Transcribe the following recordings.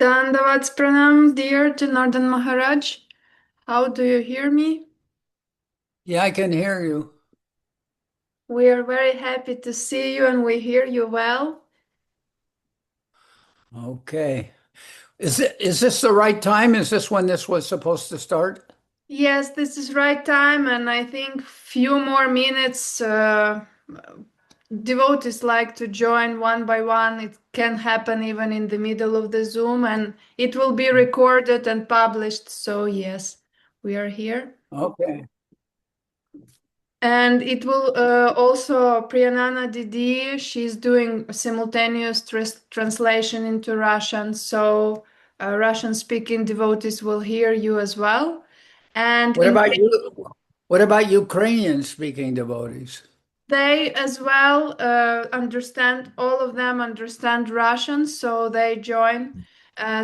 Dandavats Pranam, dear Janardan Maharaj. How do you hear me? Yeah, I can hear you. We are very happy to see you and we hear you well. Okay. Is this the right time? Is this when this was supposed to start? Yes, this is right time and I think few more minutes devotees like to join one by one. It can happen even in the middle of the Zoom and it will be recorded and published. So yes, we are here. Okay. And it will also Priyanana Didi, she's doing simultaneous translation into Russian, so Russian speaking devotees will hear you as well. And What in about case you? What about Ukrainian speaking devotees? they as well understand, all of them understand Russian, so they join.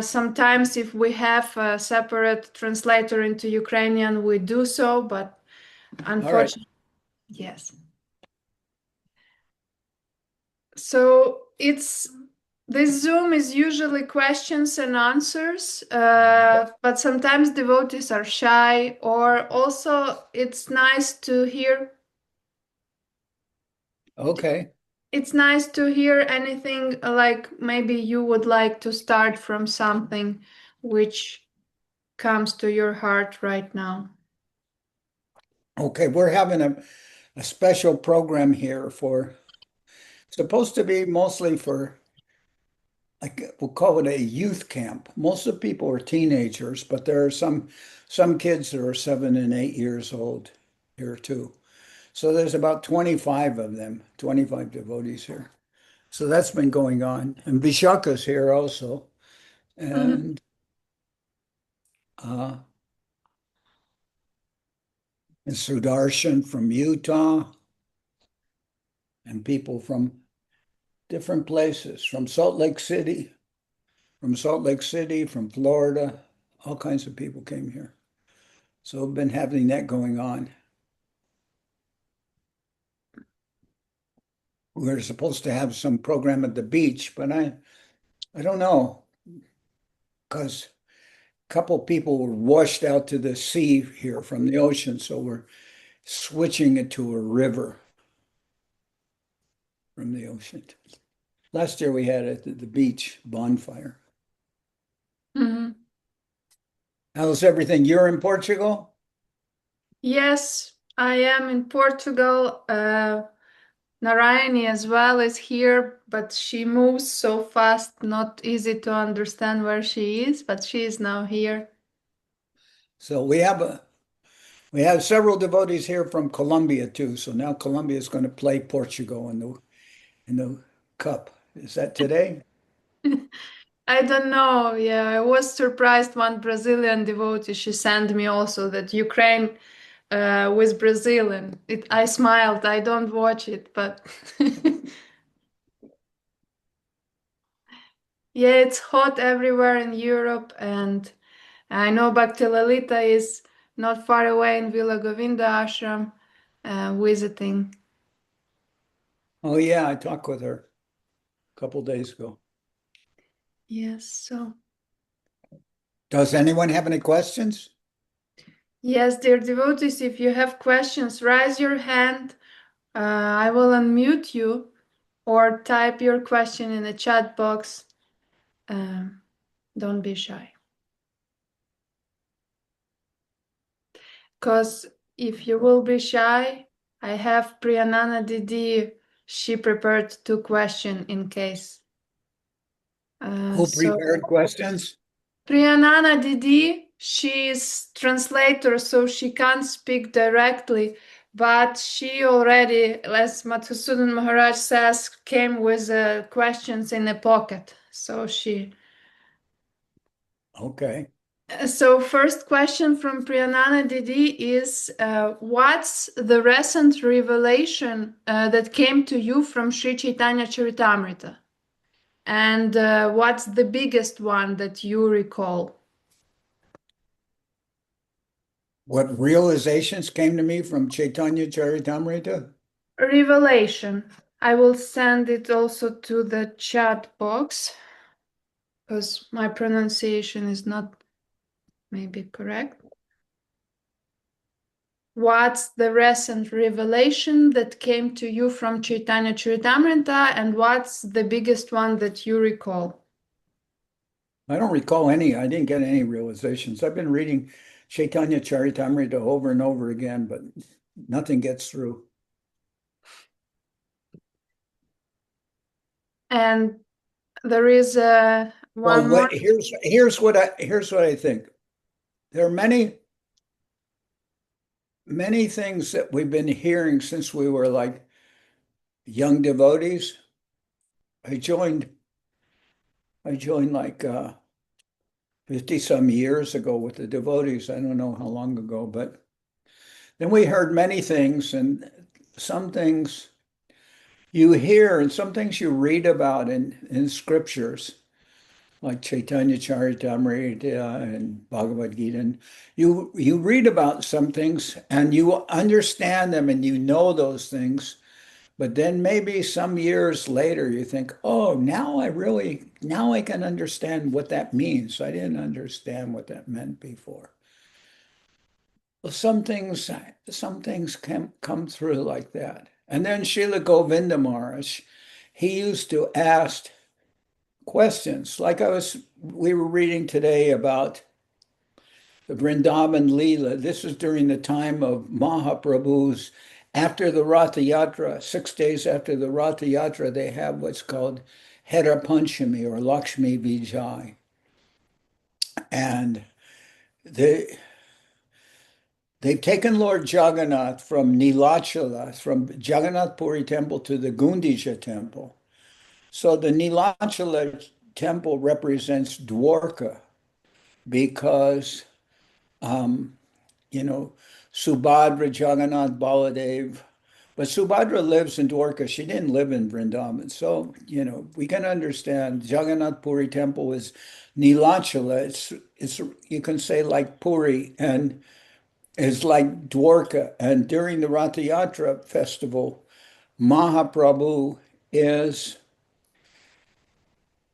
Sometimes, if we have a separate translator into Ukrainian, we do so, but All right. unfortunately, yes. So it's this Zoom is usually questions and answers, but sometimes devotees are shy, or also it's nice to hear. Okay. It's nice to hear anything like maybe you would like to start from something which comes to your heart right now. Okay. We're having a special program here for supposed to be mostly for like we'll call it a youth camp. Most of the people are teenagers, but there are some kids that are 7 and 8 years old here too. So there's about 25 of them, 25 devotees here. So that's been going on. And Vishaka's here also. Mhm. And uh and Sudarshan from Utah and people from different places, from Salt Lake City, from Florida, all kinds of people came here. So I've been having that going on. We were supposed to have some program at the beach, but I don't know because a couple people were washed out to the sea here from the ocean, so we're switching it to a river from the ocean. Last year we had it at the beach bonfire. Mhm. How's everything? You're in Portugal? Yes, I am in Portugal. Narayani as well is here, but she moves so fast, not easy to understand where she is, but she is now here. So we have several devotees here from Colombia too. So now Colombia is going to play Portugal in the cup. Is that today? I don't know. Yeah, I was surprised. One Brazilian devotee, she sent me also that Ukraine with Brazil, and I smiled. I don't watch it, but yeah, it's hot everywhere in Europe, and I know Bhakti Lalita is not far away in Villa Govinda Ashram visiting. Oh yeah, I talked with her a couple days ago. Yes, so. Does anyone have any questions? Yes, dear devotees, if you have questions, raise your hand. I will unmute you or type your question in the chat box. Um, don't be shy. Because if you will be shy, I have Priyanana Didi. She prepared two questions in case. Who So prepared questions? Priyanana Didi, she is translator, so she can't speak directly, but she already, as Madhusudan Maharaj says, came with questions in a pocket. Okay. So first question from Priyanana Didi is, what's the recent revelation that came to you from Sri Chaitanya-charitamrita? And what's the biggest one that you recall? What realizations came to me from Chaitanya-charitamrita? Revelation. I will send it also to the chat box. because my pronunciation is not maybe correct. What's the recent revelation that came to you from Chaitanya-charitamrita, and what's the biggest one that you recall? I don't recall any. I didn't get any realizations. I've been reading Chaitanya-charitamrita over and over again, but nothing gets through. And there is one more. Here's what I think. There are many things that we've been hearing since we were like young devotees. I joined like 50 some years ago with the devotees. I don't know how long ago, but then we heard many things, and some things you hear and some things you read about in scriptures, like Chaitanya-charitamrita and Bhagavad Gita. And you read about some things and you understand them and you know those things. But then maybe some years later you think, oh, now I can understand what that means. I didn't understand what that meant before. Well, some things can come through like that. And then Srila Govinda Maharaj, he used to ask questions. Like we were reading today about the Vrindavan Lila. This was during the time of Mahaprabhu's, after the Ratha-yatra, 6 days after the Ratha-yatra, they have what's called Hera Panchami or Lakshmi Vijay. And they've taken Lord Jagannath from Nilachala, from Jagannath Puri temple to the Gundicha temple. So the Nilachala temple represents Dwarka because, Subhadra, Jagannath, Baladev, but Subhadra lives in Dwarka. She didn't live in Vrindavan. So, we can understand Jagannath Puri temple is Nilachala. It's you can say like Puri and is like Dwarka. And during the Ratha Yatra festival, Mahaprabhu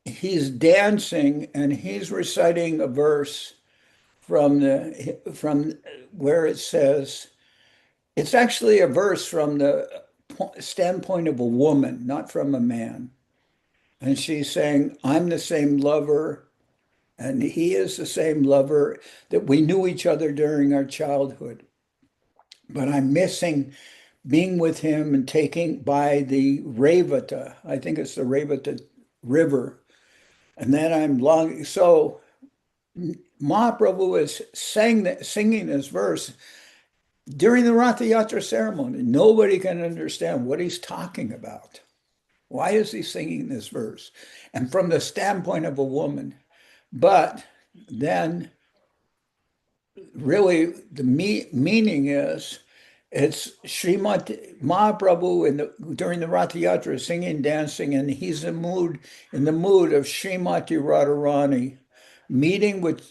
he's dancing and he's reciting a verse from where it says, it's actually a verse from the standpoint of a woman, not from a man. And she's saying, I'm the same lover, and he is the same lover, that we knew each other during our childhood. But I'm missing being with him and taking by the Revata. I think it's the Revata River. And then I'm longing. So Mahaprabhu is singing this verse during the Ratha Yatra ceremony. Nobody can understand what he's talking about. Why is he singing this verse? And from the standpoint of a woman. But then really the meaning is it's Srimati Mahaprabhu during the Ratha Yatra singing, dancing, and he's in the mood of Srimati Radharani meeting with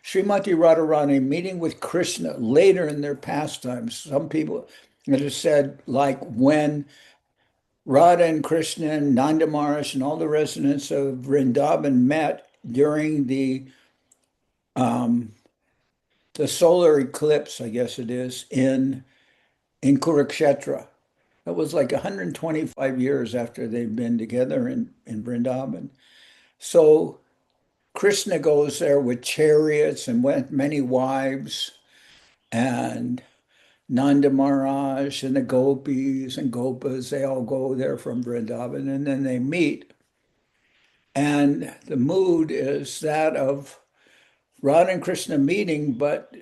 Srimati Radharani, meeting with Krishna later in their pastimes. Some people it is said like when Radha and Krishna and Nanda Maharaj and all the residents of Vrindavan met during um, the solar eclipse, I guess it is, in Kurukshetra. That was like 125 years after they've been together in Vrindavan. So Krishna goes there with chariots and with many wives, and Nanda Maharaj and the gopis and gopas, they all go there from Vrindavan, and then they meet. And the mood is that of Radha and Krishna meeting, but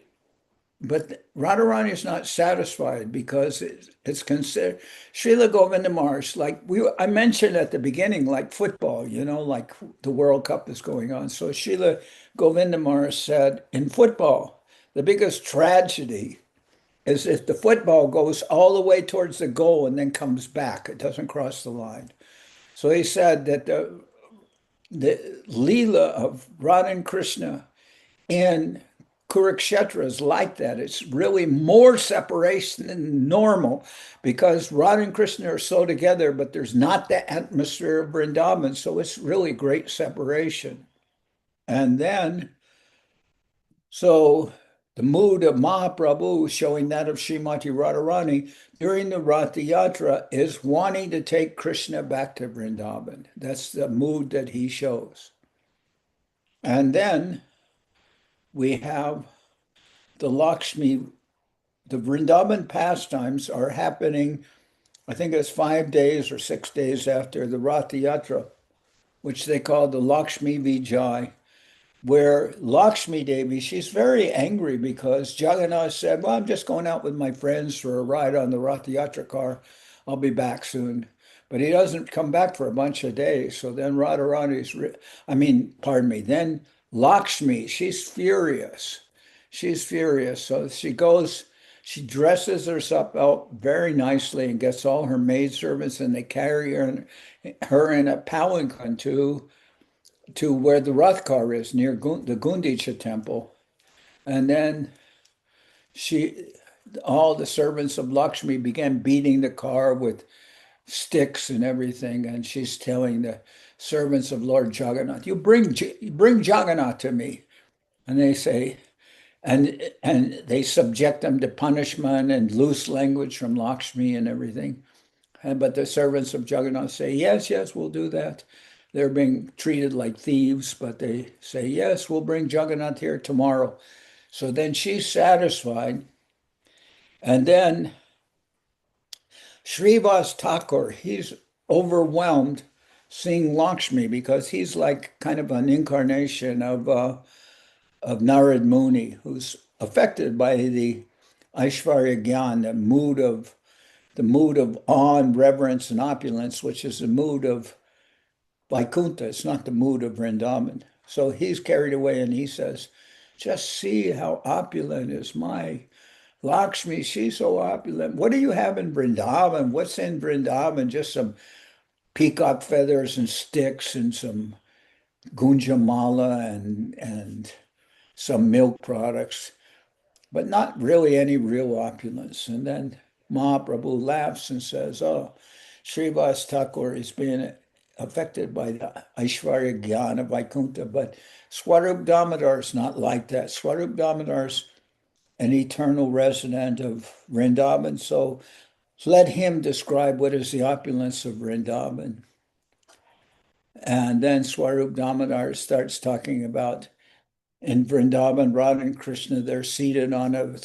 Radharani is not satisfied because it's considered Srila Govinda Maharaj, like I mentioned at the beginning, like football, like the World Cup is going on. So Srila Govinda Maharaj said, in football, the biggest tragedy is if the football goes all the way towards the goal and then comes back, it doesn't cross the line. So he said that the Leela of Radha and Krishna in Kurukshetra is like that. It's really more separation than normal because Radha and Krishna are so together, but there's not the atmosphere of Vrindavan. So it's really great separation. And then, so the mood of Mahaprabhu, showing that of Srimati Radharani during the Ratha-yatra, is wanting to take Krishna back to Vrindavan. That's the mood that he shows. And then we have the Lakshmi, the Vrindavan pastimes are happening, I think it's 5 days or 6 days after the Ratha-yatra, which they call the Lakshmi Vijay, where Lakshmi Devi, she's very angry because Jagannath said, well, I'm just going out with my friends for a ride on the Ratha-yatra car. I'll be back soon. But he doesn't come back for a bunch of days. So then Radharani's, pardon me, then Lakshmi, she's furious. She's furious. So she goes, she dresses herself out very nicely and gets all her maidservants and they carry her in a palanquin to where the Rath car is near the Gundicha temple. And then all the servants of Lakshmi began beating the car with sticks and everything. And she's telling the servants of Lord Jagannath, you bring Jagannath to me. And they say, and they subject them to punishment and loose language from Lakshmi and everything. But the servants of Jagannath say, yes, yes, we'll do that. They're being treated like thieves, but they say, yes, we'll bring Jagannath here tomorrow. So then she's satisfied. And then Srivas Thakur, he's overwhelmed seeing Lakshmi because he's like kind of an incarnation of Narad Muni, who's affected by the Aishvarya Gyan, the mood of awe and reverence and opulence, which is the mood of Vaikuntha. It's not the mood of Vrindavan. So he's carried away and he says, just see how opulent is my Lakshmi. She's so opulent. What do you have in Vrindavan? What's in Vrindavan? Just some peacock feathers and sticks and some gunjamala and some milk products, but not really any real opulence. And then Mahaprabhu laughs and says, oh, Srivas Thakur is being affected by the Aishvarya Gyan of Vaikuntha, but Swarup Damodar is not like that. Swarup Damodar is an eternal resident of Vrindavan, so let him describe what is the opulence of Vrindavan. And then Swarup Damodar starts talking about in Vrindavan, Radha and Krishna, they're seated on a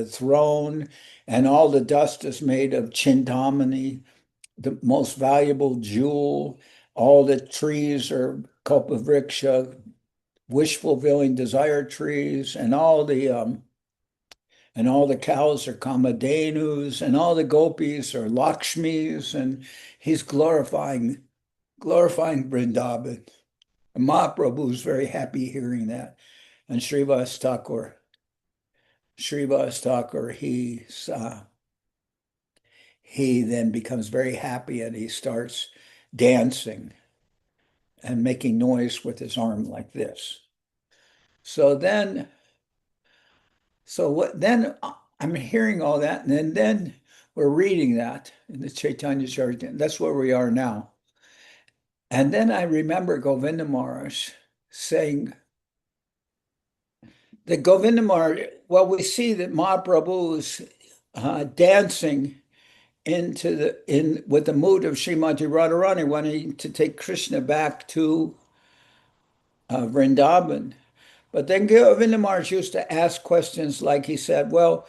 throne, and all the dust is made of Chindamani, the most valuable jewel. All the trees are Kalpavriksha, wish-fulfilling desire trees, and all the cows are Kamadhenus, and all the gopis are Lakshmis, and he's glorifying Vrindavan. And Mahaprabhu is very happy hearing that. And Srivas Thakur, he then becomes very happy and he starts dancing and making noise with his arm like this. Then I'm hearing all that, and then we're reading that in the Chaitanya-charitamrita. That's where we are now. And then I remember Govinda Maharaj saying that Govinda Maharaj, well, we see that Mahaprabhu is dancing with the mood of Srimati Radharani, wanting to take Krishna back to Vrindavan. But then Govinda Maharaj used to ask questions like he said, well,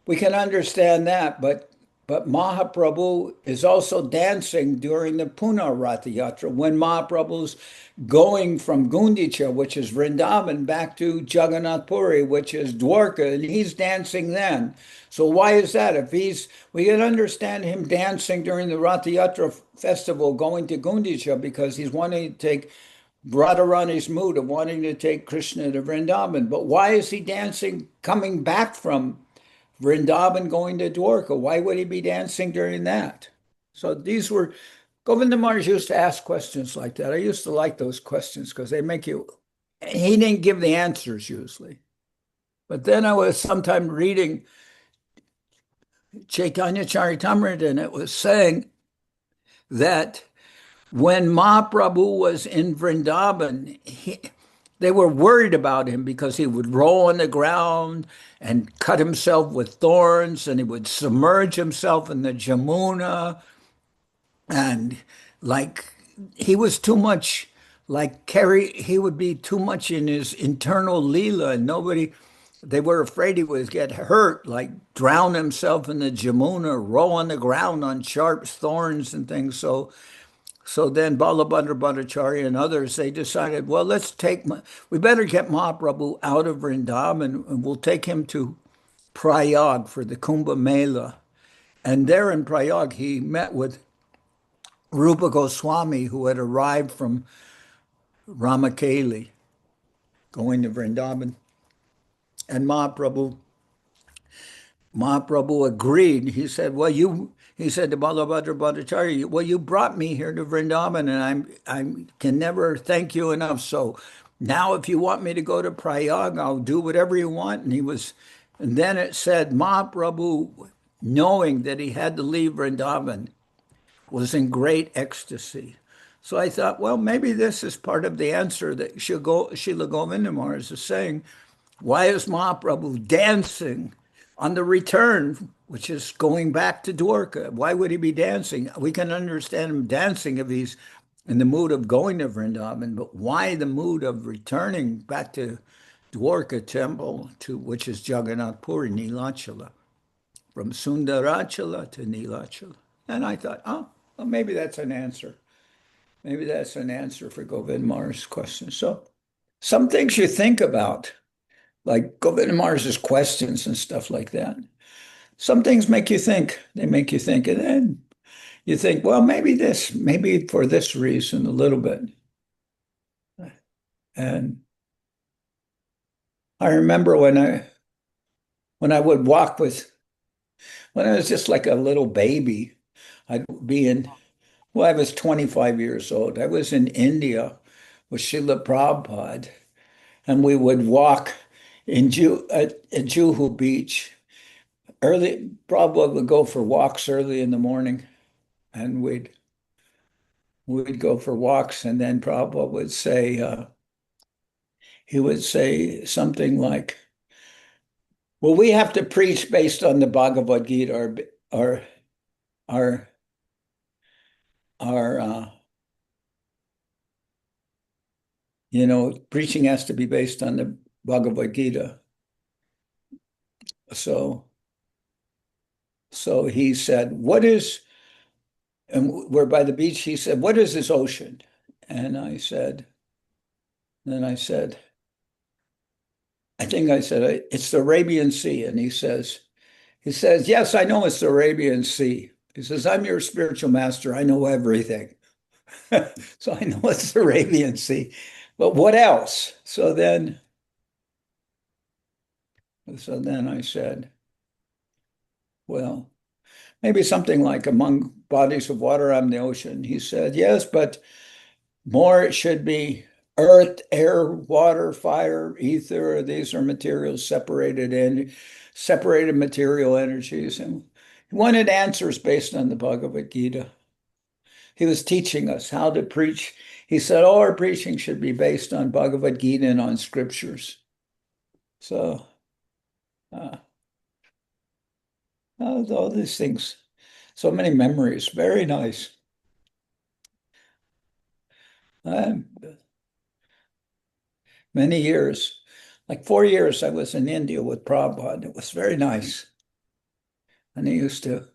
we can understand that, but Mahaprabhu is also dancing during the Pune Ratha-yatra when Mahaprabhu's going from Gundicha, which is Vrindavan, back to Jagannath Puri, which is Dwarka, and he's dancing then. So why is that? We can understand him dancing during the Ratha-yatra festival, going to Gundicha, because he's wanting to take Radharani's mood of wanting to take Krishna to Vrindavan. But why is he dancing coming back from Vrindavan going to Dwarka? Why would he be dancing during that? So these were, Govinda Maharaj used to ask questions like that. I used to like those questions because they make you, he didn't give the answers usually. But then I was sometime reading Chaitanya-charitamrita, and it was saying that when Mahaprabhu was in Vrindavan, they were worried about him because he would roll on the ground and cut himself with thorns, and he would submerge himself in the Jamuna, and like he was too much he would be too much in his internal lila, and they were afraid he would get hurt, like drown himself in the Jamuna, roll on the ground on sharp thorns and things. So then Balabhadra Bhattacharya and others, they decided, well, we better get Mahaprabhu out of Vrindavan, and we'll take him to Prayag for the Kumbh Mela. And there in Prayag, he met with Rupa Goswami, who had arrived from Ramakeli, going to Vrindavan. And Mahaprabhu agreed. He said, he said to Balabhadra Bhattacharya, well, you brought me here to Vrindavan, and I can never thank you enough. So now if you want me to go to Prayag, I'll do whatever you want. And then it said Mahaprabhu, knowing that he had to leave Vrindavan, was in great ecstasy. So I thought, well, maybe this is part of the answer that Srila Govinda Maharaj is saying. Why is Mahaprabhu dancing on the return, which is going back to Dwarka? Why would he be dancing? We can understand him dancing if he's in the mood of going to Vrindavan, but why the mood of returning back to Dwarka temple, which is Jagannath Puri, Nilachala, from Sundarachala to Nilachala? And I thought, oh, well, maybe that's an answer. Maybe that's an answer for Govind Maharaj's question. So some things you think about, like Govind Maharaj's questions and stuff like that. Some things make you think. They make you think. And then you think, well, maybe for this reason a little bit. And I remember when I would walk when I was just like a little baby, I'd be I was 25 years old. I was in India with Srila Prabhupada, and we would walk at Juhu Beach. Prabhupada would go for walks early in the morning, and we'd go for walks, and then Prabhupada would say, he would say something like, well, we have to preach based on the Bhagavad Gita, our preaching has to be based on the Bhagavad Gita. So he said, and we're by the beach. He said, what is this ocean? And then I said, it's the Arabian Sea. And he says, yes, I know it's the Arabian Sea. He says, I'm your spiritual master. I know everything. So I know it's the Arabian Sea. But what else? So then I said, well, maybe something like among bodies of water, I'm the ocean. He said, yes, but more it should be earth, air, water, fire, ether. These are materials, separated material energies. And he wanted answers based on the Bhagavad Gita. He was teaching us how to preach. He said, all our preaching should be based on Bhagavad Gita and on scriptures. So, all these things, so many memories, very nice. Many years, like 4 years, I was in India with Prabhupada. It was very nice. And I used to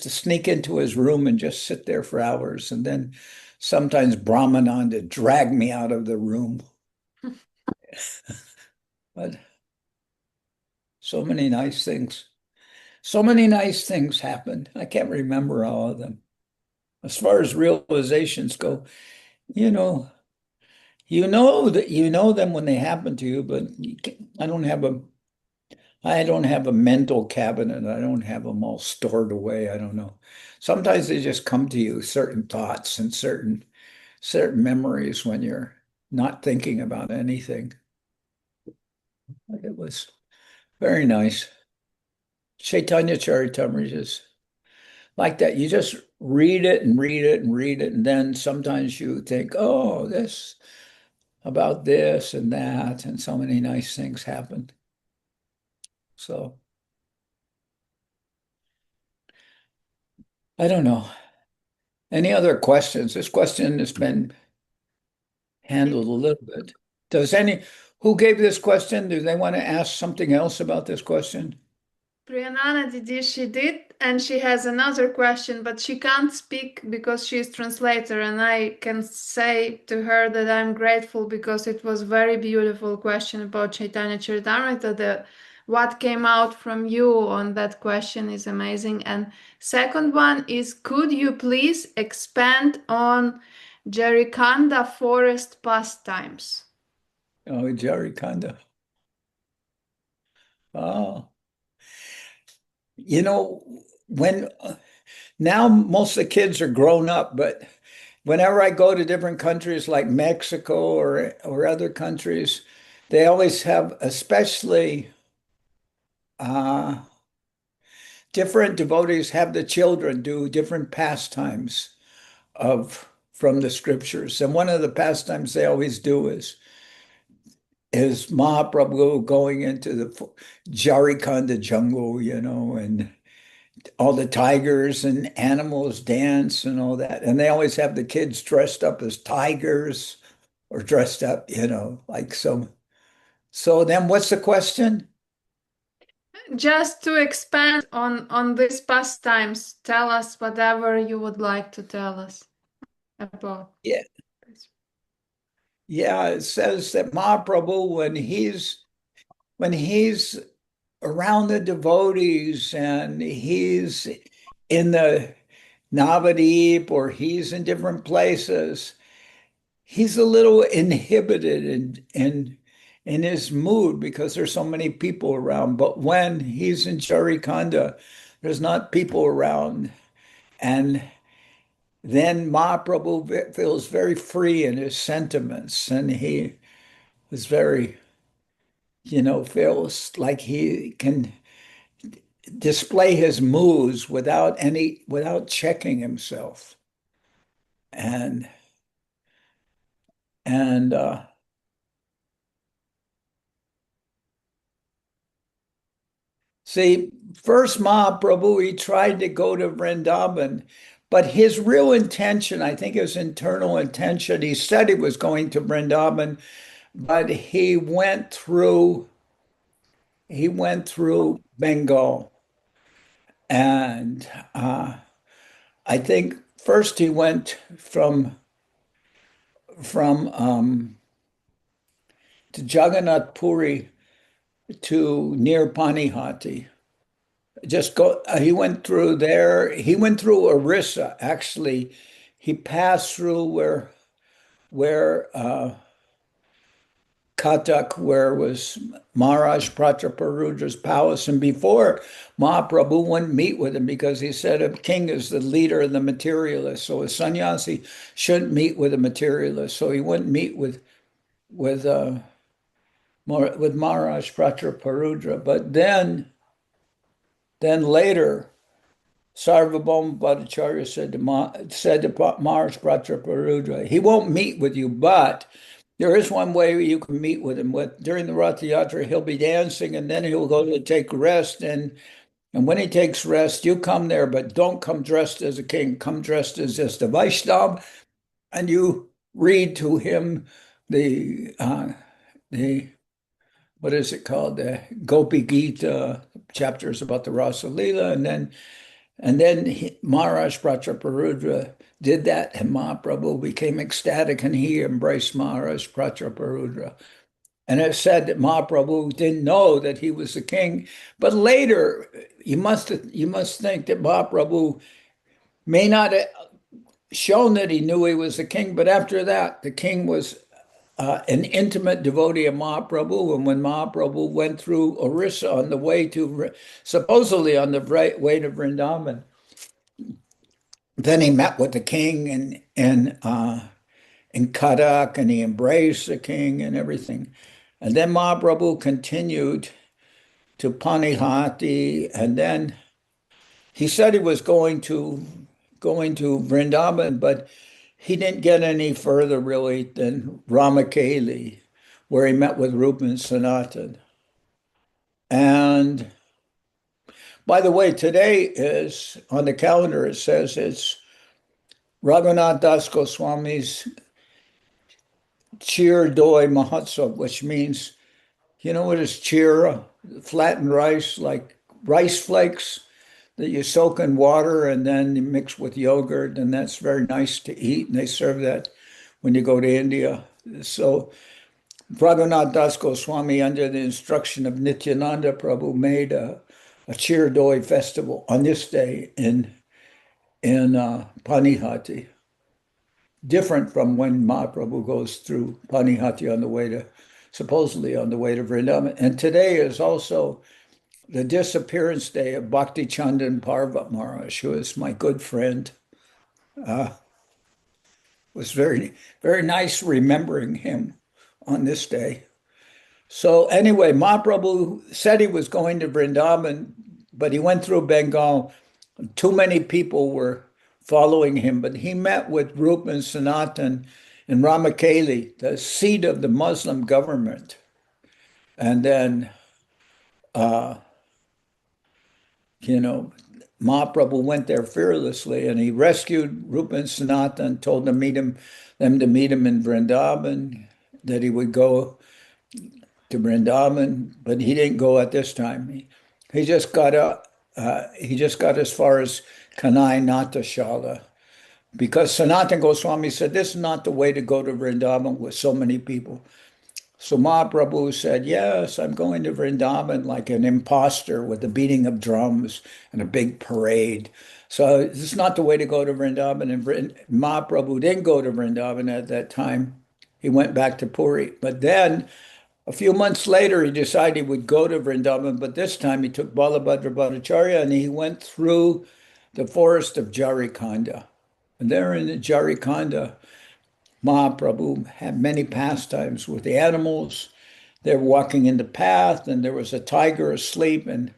sneak into his room and just sit there for hours. And then sometimes Brahmananda dragged me out of the room. But so many nice things happened. I can't remember all of them. As far as realizations go, that you know them when they happen to you, but I don't have a mental cabinet. I don't have them all stored away. I don't know. Sometimes they just come to you, certain thoughts and certain memories when you're not thinking about anything. It was very nice. Chaitanya-charitamrita is like that. You just read it and read it and read it, and then sometimes you think, oh, this about this and that, and so many nice things happen. So I don't know. Any other questions? This question has been handled a little bit. Who gave this question? Do they want to ask something else about this question? Priyanana Didi, she did, and she has another question, but she can't speak because she's translator, and I can say to her that I'm grateful because it was very beautiful question about Chaitanya Charitamrita. What came out from you on that question is amazing. And second one is, could you please expand on Jharikhanda forest pastimes? Oh, Jharikhanda. Oh, you know, when now most of the kids are grown up, but whenever I go to different countries like Mexico or other countries, they always have, especially uh, different devotees have the children do different pastimes of from the scriptures. And one of the pastimes they always do is Mahaprabhu going into the Jharikhanda jungle, and all the tigers and animals dance and all that. And they always have the kids dressed up as tigers or dressed up, like some. So then what's the question? Just to expand on these pastimes, tell us whatever you would like to tell us about. Yeah. Yeah, it says that Mahaprabhu, when he's around the devotees and he's in the Navadip or he's in different places, he's a little inhibited in his mood because there's so many people around. But when he's in Jharikhanda, there's not people around. And then Mahaprabhu feels very free in his sentiments, and he was very, feels like he can display his moods without checking himself. And and see, first Mahaprabhu, he tried to go to Vrindavan, but his real intention, I think his internal intention, he said he was going to Vrindavan, but he went through Bengal. And I think first he went from to Jagannath Puri to near Panihati. Just go. He went through there. He went through Orissa. Actually, he passed through where Katak, where was Maharaj Prataparudra's palace. And before, Mahaprabhu wouldn't meet with him because he said a king is the leader of the materialists. So a sannyasi shouldn't meet with a materialist. So he wouldn't meet with uh, with Maharaj Prataparudra. But then later, Sarvabhauma Bhattacharya said to Maharaj Prataparudra, he won't meet with you, but there is one way you can meet with him. During the Ratha-yatra, he'll be dancing and then he'll go to take rest. And when he takes rest, you come there, but don't come dressed as a king. Come dressed as just a Vaishnava, and you read to him the what is it called? The Gopi Gita chapters about the Rasa-lila. And then Maharaj Prataparudra did that, and Mahaprabhu became ecstatic, and he embraced Maharaj Prataparudra. And it said that Mahaprabhu didn't know that he was the king, but later you must think that Mahaprabhu may not have shown that he knew he was the king, but after that, the king was an intimate devotee of Mahaprabhu. And when Mahaprabhu went through Orissa on the way supposedly on the way to Vrindavan, then he met with the king, and in Kadak, and he embraced the king and everything. And then Mahaprabhu continued to Panihati, and then he said he was going to Vrindavan, but he didn't get any further really than Ramakeli, where he met with Rupa and Sanatan. And by the way, today is on the calendar, it says it's Raghunath Das Goswami's Chir Doi Mahotsav, which means, you know what is chir? Flattened rice, like rice flakes that you soak in water and then you mix with yogurt, and that's very nice to eat. And they serve that when you go to India. So Raghunath Das Goswami, under the instruction of Nityananda Prabhu, made a Chir Doi festival on this day in Panihati, different from when Mahaprabhu goes through Panihati on the way to, supposedly on the way to Vrindavan. And today is also the disappearance day of Bhakti Chandan Parvat Maharaj, who is my good friend. Was very, very nice remembering him on this day. So anyway, Mahaprabhu said he was going to Vrindavan, but he went through Bengal. Too many people were following him, but he met with Rupa and Sanatan in Ramakeli, the seat of the Muslim government. And then, you know, Mahaprabhu went there fearlessly, and he rescued Rupa and Sanatan, told them to meet him in Vrindavan, that he would go to Vrindavan, but he didn't go at this time. He just got as far as Kanai Natashala, because Sanatana Goswami said this is not the way to go to Vrindavan with so many people. So Mahaprabhu said, yes, I'm going to Vrindavan like an imposter with the beating of drums and a big parade. So this is not the way to go to Vrindavan. And Mahaprabhu didn't go to Vrindavan at that time. He went back to Puri. But then a few months later, he decided he would go to Vrindavan, but this time he took Balabhadra Bhattacharya and he went through the forest of Jharikhanda. And there in the Jharikhanda, Mahaprabhu had many pastimes with the animals. They're walking in the path, and there was a tiger asleep, and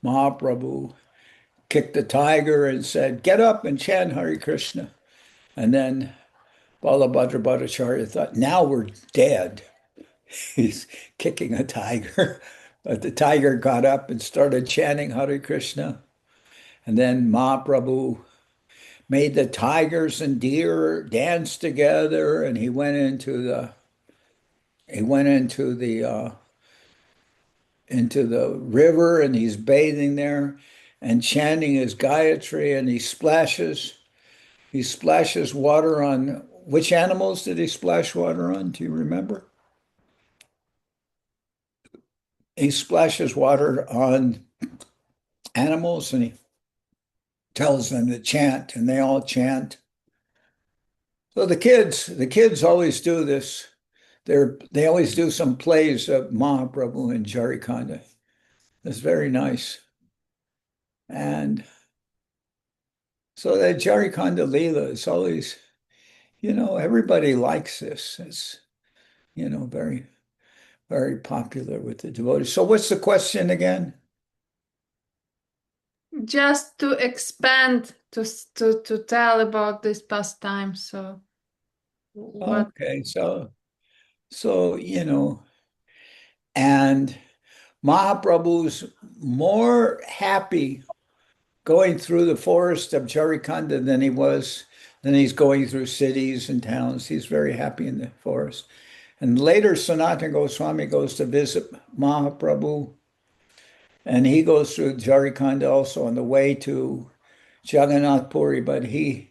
Mahaprabhu kicked the tiger and said, "Get up and chant Hare Krishna." And then Balabhadra Bhattacharya thought, now we're dead. He's kicking a tiger. But the tiger got up and started chanting Hare Krishna. And then Mahaprabhu made the tigers and deer dance together, and he went into the river, and he's bathing there and chanting his Gayatri, and he splashes water on, which animals did he splash water on? Do you remember? He splashes water on animals, and he tells them to chant, and they all chant. So the kids always do this. They always do some plays of Mahaprabhu and Jharikhanda. It's very nice. And so that Jharikhanda-lila is always, everybody likes this. It's, very, very popular with the devotees. So what's the question again? Just to expand, to tell about this pastime. So what? Okay, and Mahaprabhu's more happy going through the forest of Jharikhanda than he's going through cities and towns. He's very happy in the forest. And later, Sanatana Goswami goes to visit Mahaprabhu, and he goes through Jharikhanda also on the way to Jagannath Puri, but he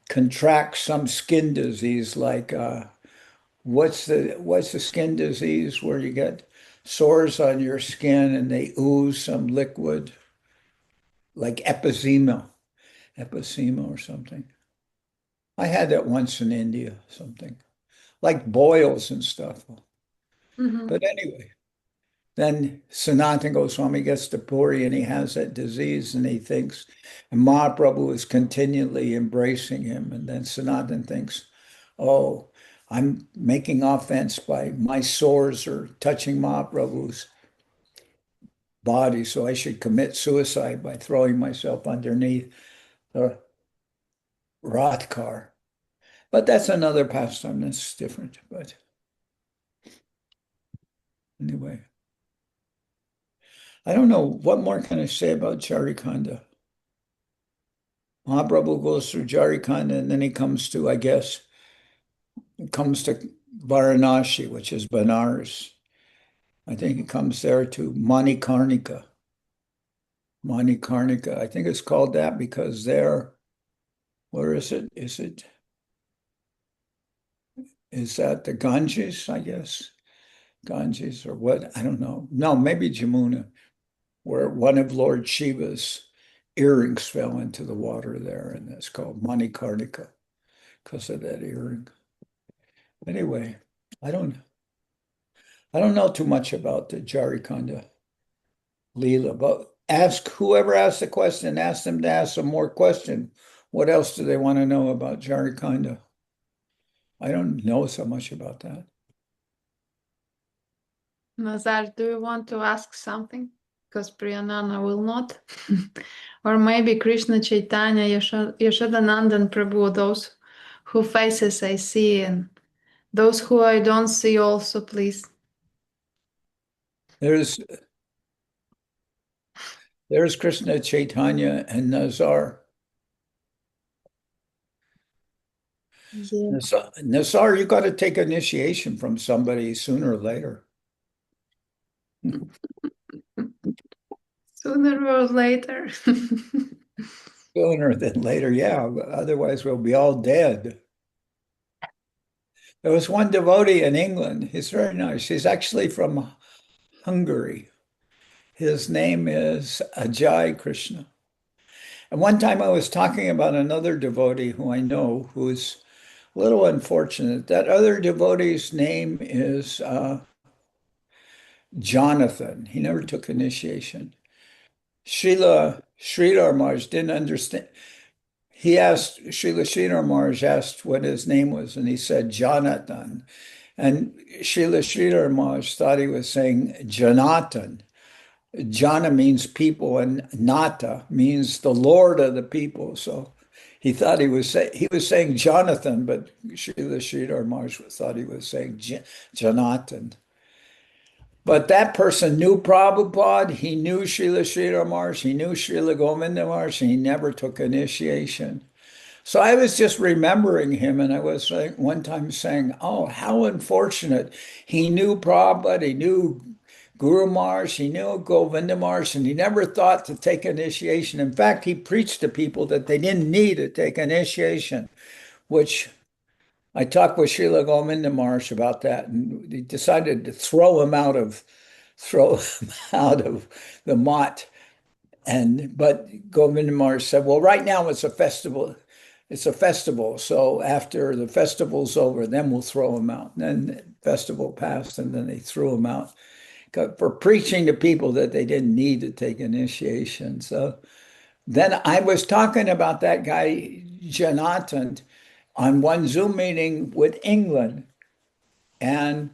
contracts some skin disease, like what's the skin disease where you get sores on your skin and they ooze some liquid, like epizema or something. I had that once in India, something like boils and stuff. But anyway, then Sanatana Goswami gets to Puri and he has that disease, and he thinks, and Mahaprabhu is continually embracing him. And then Sanatana thinks, oh, I'm making offense by my sores or touching Mahaprabhu's body, so I should commit suicide by throwing myself underneath the Rath car. But that's another pastime that's different. But anyway, I don't know. What more can I say about Jharikhanda? Mahaprabhu goes through Jharikhanda and then he comes to, I guess, it comes to Varanasi, which is Benares. I think he comes there to Manikarnika. Manikarnika. I think it's called that because there, where is it? Is that the Ganges, I guess? Ganges or what? I don't know. No, maybe Jamuna, where one of Lord Shiva's earrings fell into the water there, and it's called Manikarnika because of that earring. Anyway, I don't know too much about the Jharikhanda Lila, but ask whoever asked the question, ask them to ask some more question. What else do they want to know about Jharikhanda? I don't know so much about that. Nazar, do you want to ask something? Because Priyanana will not. Or maybe Krishna Chaitanya, Yashodanandan Prabhu, those who faces I see and those who I don't see also, please. There's Krishna Chaitanya and Nazar. Yeah. Nazar, you got to take initiation from somebody sooner or later. Sooner or later. Sooner than later, yeah. Otherwise, we'll be all dead. There was one devotee in England. He's very nice. He's actually from Hungary. His name is Ajay Krishna. And one time I was talking about another devotee who I know who's a little unfortunate. That other devotee's name is Jonathan. He never took initiation. Srila Maharaj didn't understand. He asked, Srila Maharaj asked what his name was, and he said Jonathan. And Srila Maharaj thought he was saying Janatan. Jana means people, and Nata means the Lord of the people. So he thought he was saying Jonathan, but Srila Maharaj thought he was saying Janatan. But that person knew Prabhupada, he knew Srila Maharaj, he knew Srila Govinda Maharaj, and he never took initiation. So I was just remembering him, and I was like one time saying, oh, how unfortunate. He knew Prabhupada, he knew Guru Maharaj, he knew Govinda Maharaj, and he never thought to take initiation. In fact, he preached to people that they didn't need to take initiation, which I talked with Srila Govinda Maharaj about that, and he decided to throw him out of the mott. But Govinda Maharaj said, well, right now it's a festival. It's a festival. So after the festival's over, then we'll throw him out. And then the festival passed, and then they threw him out for preaching to people that they didn't need to take initiation. So then I was talking about that guy, Janatan, on one Zoom meeting with England. And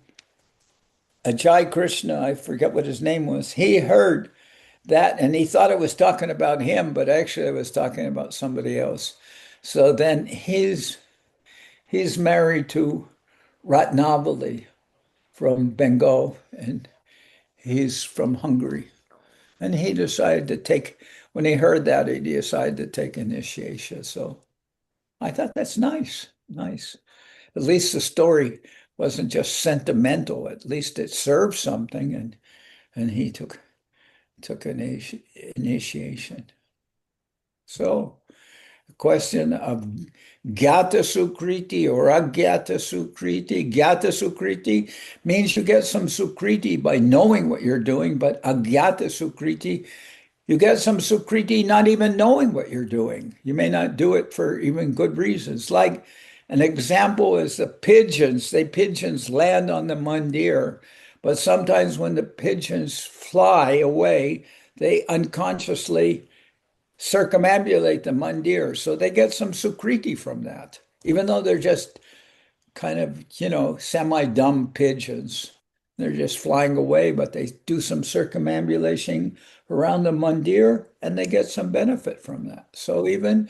Ajay Krishna, I forget what his name was, he heard that and he thought it was talking about him, but actually I was talking about somebody else. So then he's married to Ratnavali from Bengal, and he's from Hungary. And he decided to take, when he heard that, he decided to take initiation. So I thought that's nice, nice. At least the story wasn't just sentimental. At least it served something, and he took initiation. So the question of Jnata-sukriti or ajnata-sukriti. Jnata-sukriti means you get some sukriti by knowing what you're doing, but ajnata-sukriti, you get some sukriti not even knowing what you're doing. You may not do it for even good reasons. Like an example is the pigeons. Pigeons land on the mandir, but sometimes when the pigeons fly away, they unconsciously circumambulate the mandir. So they get some sukriti from that, even though they're just kind of, semi-dumb pigeons. They're just flying away, but they do some circumambulation around the mandir and they get some benefit from that. So even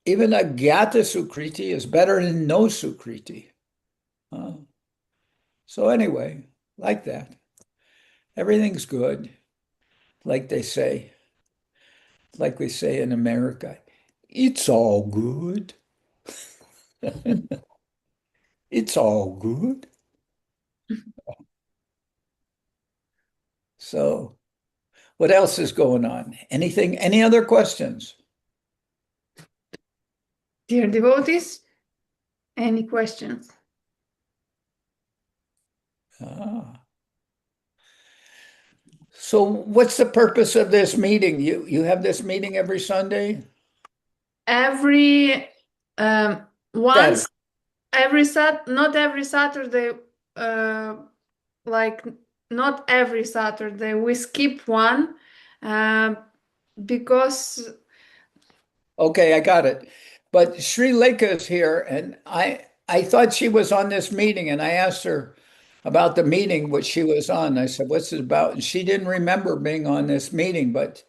a Jnata-sukriti is better than no sukriti. So anyway, like that. Everything's good, like they say, like we say in America. It's all good. It's all good. So what else is going on? Any other questions? Dear devotees, any questions? Ah. So what's the purpose of this meeting? You have this meeting every Sunday? Every Saturday. once not every Saturday, uh, like not every Saturday. We skip one because Okay, I got it. But Sri Lekha is here, and I thought she was on this meeting, and I asked her about the meeting which she was on. I said, "What's it about?" And she didn't remember being on this meeting, but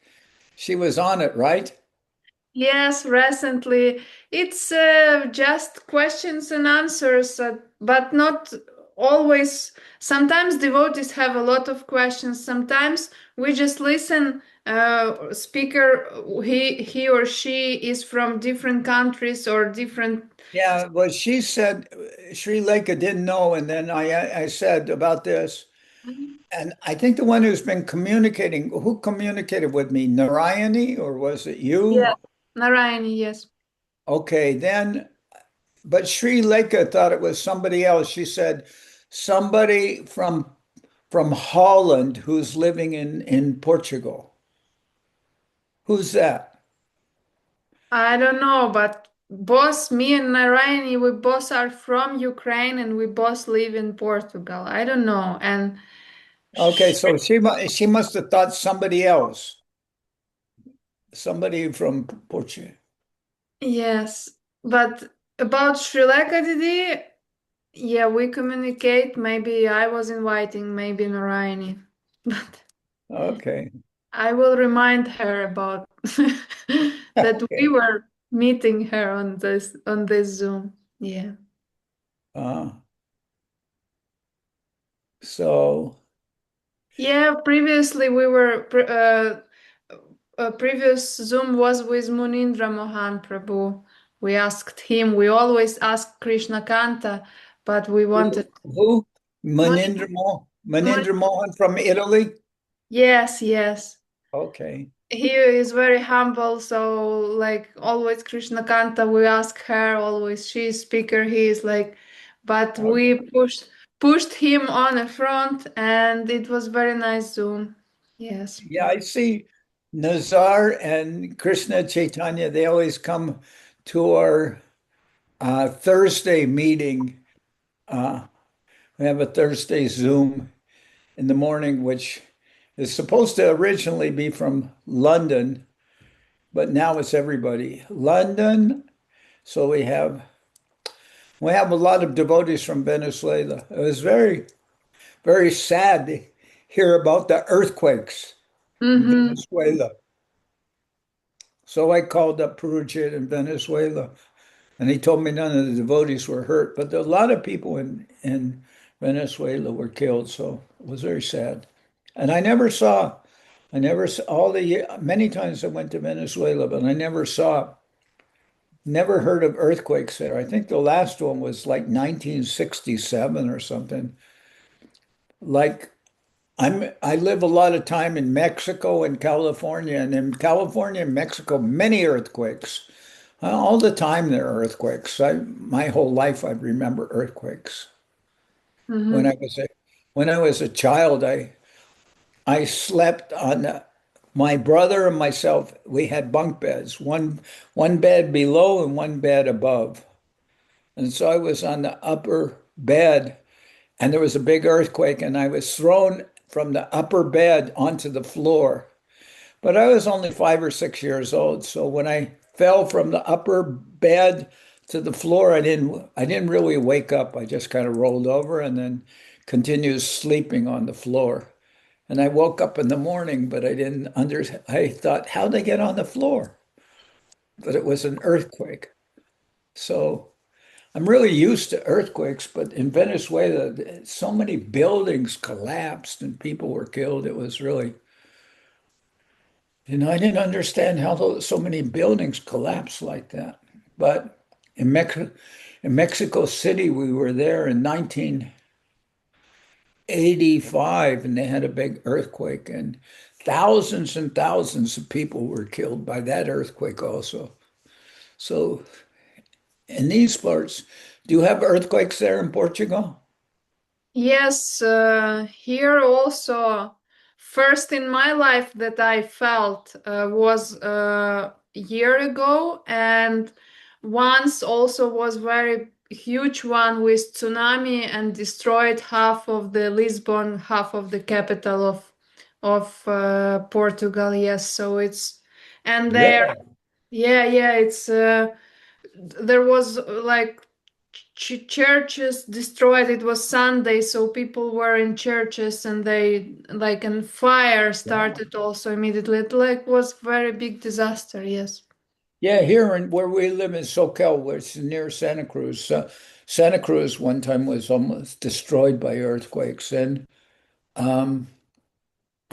she was on it, right? yes, recently it's just questions and answers, but not always. Sometimes devotees have a lot of questions. Sometimes we just listen. Speaker, he or she is from different countries or different. Yeah, well, she said Sri Lekha didn't know, and then I said about this, and I think the one who's been communicating, who communicated with me, Narayani, or was it Yeah, you? Narayani, yes. Okay, then, but Sri Lekha thought it was somebody else. She said somebody from Holland who's living in Portugal. Who's that? I don't know, but both me and Narayani, we both are from Ukraine and we both live in Portugal. I don't know. And Okay, so she must have thought somebody else, somebody from Portugal. yes, but about Sri Lanka, Didi, yeah, we communicate. Maybe I was inviting, maybe Narayani, but Okay, I will remind her about that we okay. were meeting her on this Zoom. Yeah. Uh, so Yeah, previously we were previous Zoom was with Munindra Mohan Prabhu. We asked him. We always ask Krishna Kanta, but we wanted who? Mun- Manindra Mohan from Italy? Yes, yes. Okay. He is very humble, so like always Krishna Kanta, we ask her, always she's speaker, he is like, but we Okay. pushed him on the front and it was very nice Zoom. Yes. Yeah, I see Nazar and Krishna Chaitanya, they always come to our Thursday meeting. Uh, we have a Thursday Zoom in the morning, which is supposed to originally be from London, but now it's everybody. London. So we have a lot of devotees from Venezuela. It was very sad to hear about the earthquakes in Mm-hmm. Venezuela. So I called up Purujit in Venezuela, and he told me none of the devotees were hurt, but a lot of people in Venezuela were killed. So it was very sad. And I never saw many times I went to Venezuela, but I never heard of earthquakes there. I think the last one was like 1967 or something. Like I live a lot of time in Mexico and California, and in California and Mexico, many earthquakes. All the time there are earthquakes. My whole life I remember earthquakes. When Mm-hmm. I was a when I was a child, I slept on my brother and myself. We had bunk beds, one bed below and one bed above. And so I was on the upper bed, and there was a big earthquake, and I was thrown from the upper bed onto the floor. But I was only 5 or 6 years old. So when I fell from the upper bed to the floor. I didn't really wake up. I just kind of rolled over and then continued sleeping on the floor. And I woke up in the morning, but I thought, how'd they get on the floor? But it was an earthquake. So I'm really used to earthquakes, but in Venezuela, so many buildings collapsed and people were killed. It was really, I didn't understand how so many buildings collapsed like that. But in Mexico City, we were there in 1985, and they had a big earthquake, and thousands of people were killed by that earthquake also. So in these parts, do you have earthquakes there in Portugal? Yes, here also, first in my life that I felt was a year ago, and once also was very huge one with tsunami and destroyed half of the Lisbon, half of the capital of Portugal. Yes, so it's and there, Really? yeah, it's there was like churches destroyed. It was Sunday, so people were in churches and they like and fire Wow. started also immediately. It like was very big disaster. Yes. Yeah, here in where we live in Soquel, which is near Santa Cruz. Santa Cruz one time was almost destroyed by earthquakes, and um,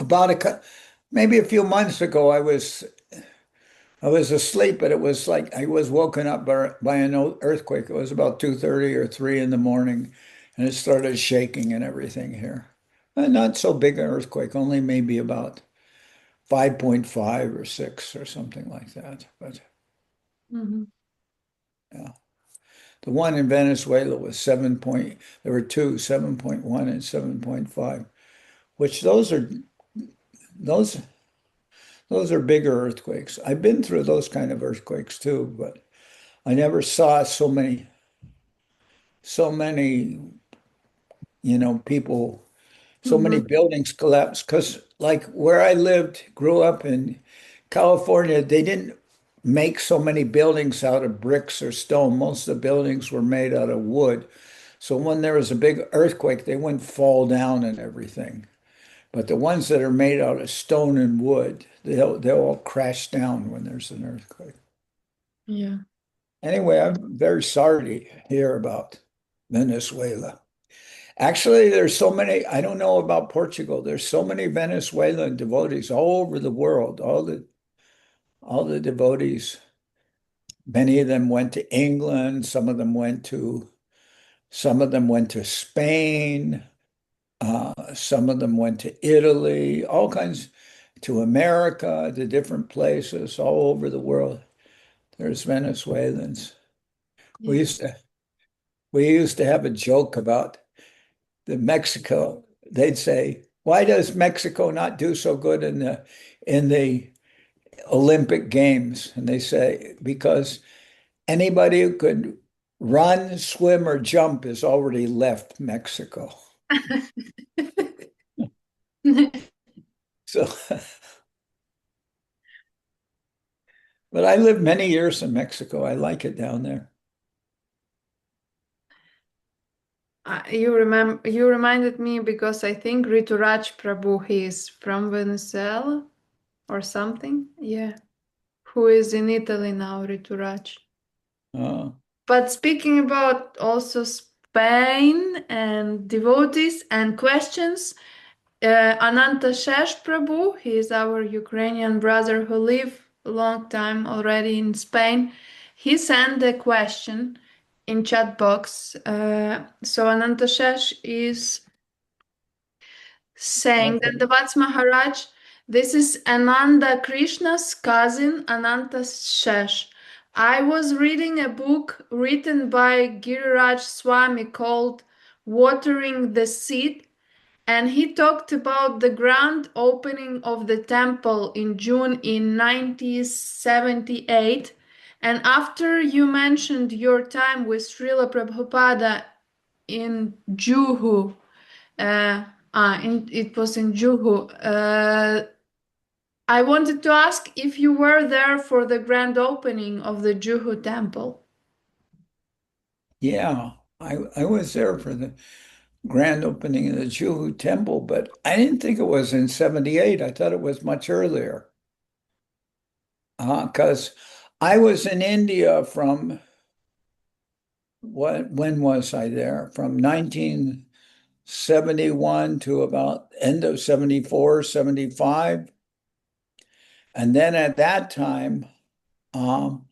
about maybe a few months ago, I was asleep, but it was like I was woken up by an earthquake. It was about 2:30 or 3 in the morning, and it started shaking and everything here. Not so big an earthquake, only maybe about 5.5 or 6 or something like that. But Mhm. yeah. The one in Venezuela was 7 point, there were two, 7.1 and 7.5, which those those are bigger earthquakes. I've been through those kind of earthquakes too, but I never saw so many, people, so many Mhm. buildings collapse. Because like where I lived, grew up in California, they didn't make so many buildings out of bricks or stone. Most of the buildings were made out of wood. So when there was a big earthquake, they wouldn't fall down and everything. But the ones that are made out of stone and wood, they'll all crash down when there's an earthquake. Yeah. Anyway, I'm very sorry to hear about Venezuela. Actually, there's so many, I don't know about Portugal. There's so many Venezuelan devotees all over the world. All the devotees, many of them went to England, some of them went to Spain. Some of them went to Italy, all kinds to America, to different places all over the world. There's Venezuelans. We Yeah. used to we used to have a joke about the Mexico. They'd say, "Why does Mexico not do so good in the Olympic Games?" And they say, "Because anybody who could run, swim, or jump has already left Mexico." So but I lived many years in Mexico. I like it down there. You reminded me because I think Rituraj Prabhu he is from Venezuela or something. Yeah. Who is in Italy now, Rituraj. Uh, But speaking about also Spain and devotees and questions, Ananta Shesh Prabhu, he is our Ukrainian brother who lived a long time already in Spain. He sent a question in chat box. So Ananta Shesh is saying that okay. the Vats Maharaj, this is Ananda Krishna's cousin, Ananta Shesh. I was reading a book written by Giriraj Swami called Watering the Seed, and he talked about the grand opening of the temple in June in 1978. And after you mentioned your time with Srila Prabhupada in Juhu, uh, it was in Juhu. I wanted to ask if you were there for the grand opening of the Juhu temple. Yeah, I was there for the grand opening of the Juhu temple, but I didn't think it was in 78. I thought it was much earlier. Because I was in India from when was I there? From 1971 to about end of 74, 75. And then at that time, um,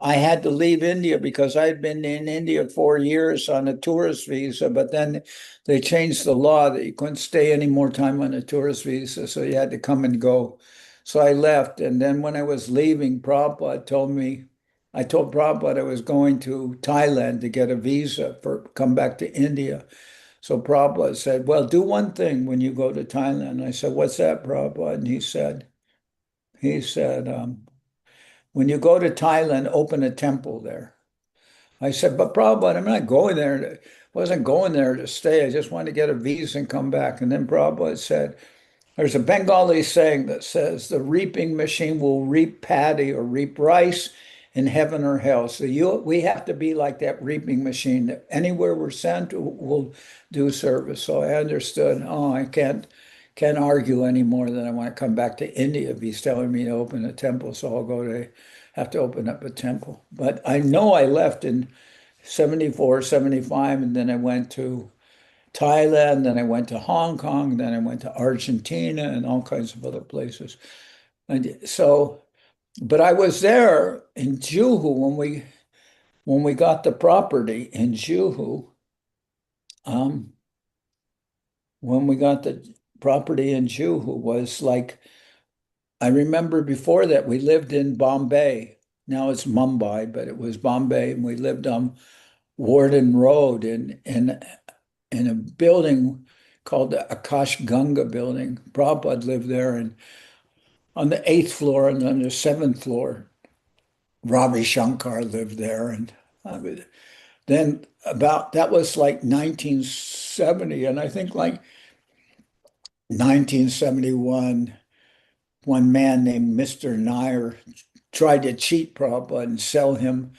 I had to leave India because I'd been in India 4 years on a tourist visa, but then they changed the law that you couldn't stay any more time on a tourist visa, so you had to come and go. So I left, and then when I was leaving, Prabhupada told me, I told Prabhupada I was going to Thailand to get a visa for come back to India. So Prabhupada said, "Well, do one thing when you go to Thailand." I said, "What's that, Prabhupada?" And he said, when you go to Thailand, open a temple there. I said, but Prabhupada, I'm not going there. Wasn't going there to stay. I just wanted to get a visa and come back. And then Prabhupada said, there's a Bengali saying that says the reaping machine will reap paddy or reap rice in heaven or hell. So we have to be like that reaping machine that anywhere we're sent, we'll do service. So I understood, oh, I can't argue anymore that I want to come back to India if he's telling me to open a temple. So I'll go to have to open up a temple. But I know I left in 74, 75, and then I went to Thailand, then I went to Hong Kong, then I went to Argentina and all kinds of other places. And so, but I was there in Juhu when we got the property in Juhu. Um, when we got the property in Juhu was like I remember before that we lived in Bombay. Now it's Mumbai, but it was Bombay, and we lived on Warden Road in a building called the Akash Ganga building. Prabhupada lived there, and on the eighth floor and on the seventh floor, Ravi Shankar lived there. And then about that was like 1970, and I think like 1971, one man named Mr. Nair tried to cheat Prabhupada and sell him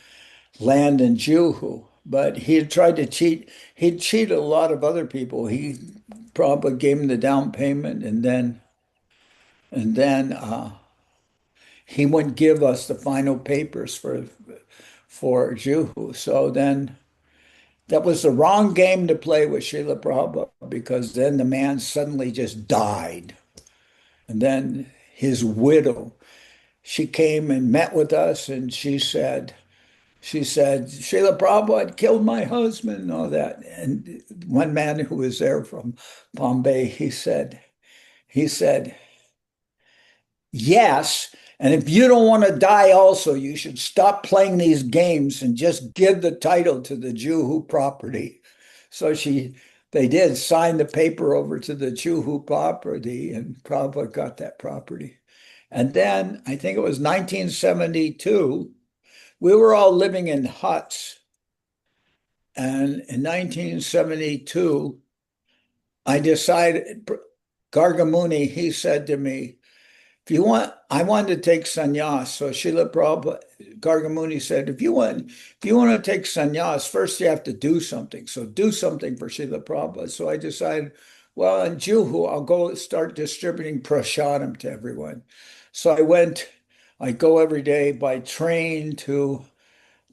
land in Juhu. But he had tried to cheat. He'd cheated a lot of other people. He probably gave him the down payment, and then he wouldn't give us the final papers for Juhu. So then that was the wrong game to play with Srila Prabhupada because then the man suddenly just died. And then his widow, she came and met with us, and she said, Srila Prabhupada killed my husband and all that. And one man who was there from Bombay, he said, yes. And if you don't want to die also, you should stop playing these games and just give the title to the Juhu property. So they did sign the paper over to the Juhu property, and Prabhupada got that property. And then I think it was 1972, we were all living in huts. And in 1972, I decided, Gargamuni, he said to me, if you want, I wanted to take sannyas. So Srila Prabhupada, Gargamuni said, if you want to take sannyas, first you have to do something. So do something for Srila Prabhupada. So I decided, well, in Juhu, I'll go start distributing prasadam to everyone. So I go every day by train to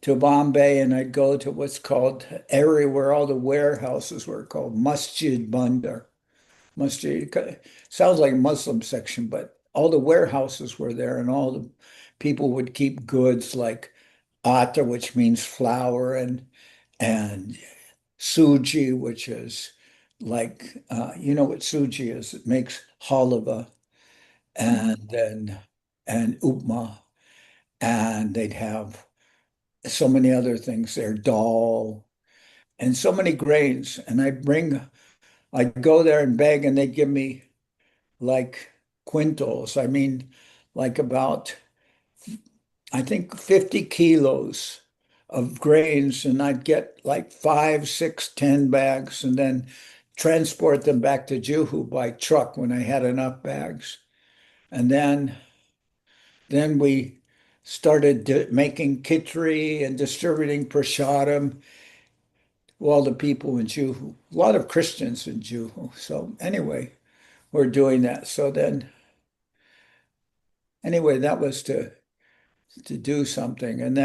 Bombay, and I'd go to what's called area where all the warehouses were called Masjid Bandar. Masjid sounds like a Muslim section, but all the warehouses were there, and all the people would keep goods like atta, which means flour, and suji, which is like you know what suji is? It makes halava, and then and upma, and they'd have so many other things there, dal, and so many grains. And I'd go there and beg, and they'd give me like quintals. I mean, like about, I think 50 kilos of grains, and I'd get like 5, 6, 10 bags, and then transport them back to Juhu by truck when I had enough bags. And then we started making kitri and distributing prasadam to all the people in Juhu. A lot of Christians in Juhu. So anyway, we're doing that. So then, anyway, that was to do something. And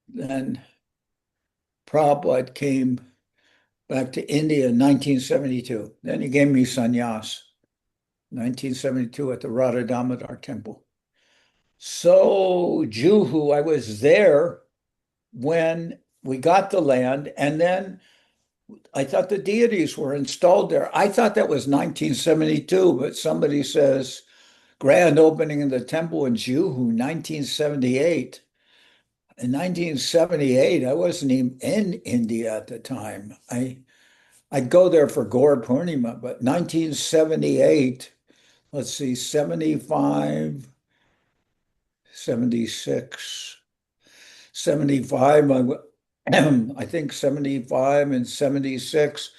then Prabhupada came back to India in 1972. Then he gave me sannyas, 1972 at the Radha Damodar temple. So Juhu, I was there when we got the land, and then I thought the deities were installed there. I thought that was 1972, but somebody says grand opening of the temple in Juhu, 1978. In 1978, I wasn't even in India at the time. I'd go there for Gaur Purnima, but 1978, let's see, 75, 76, 75, I think 75 and 76,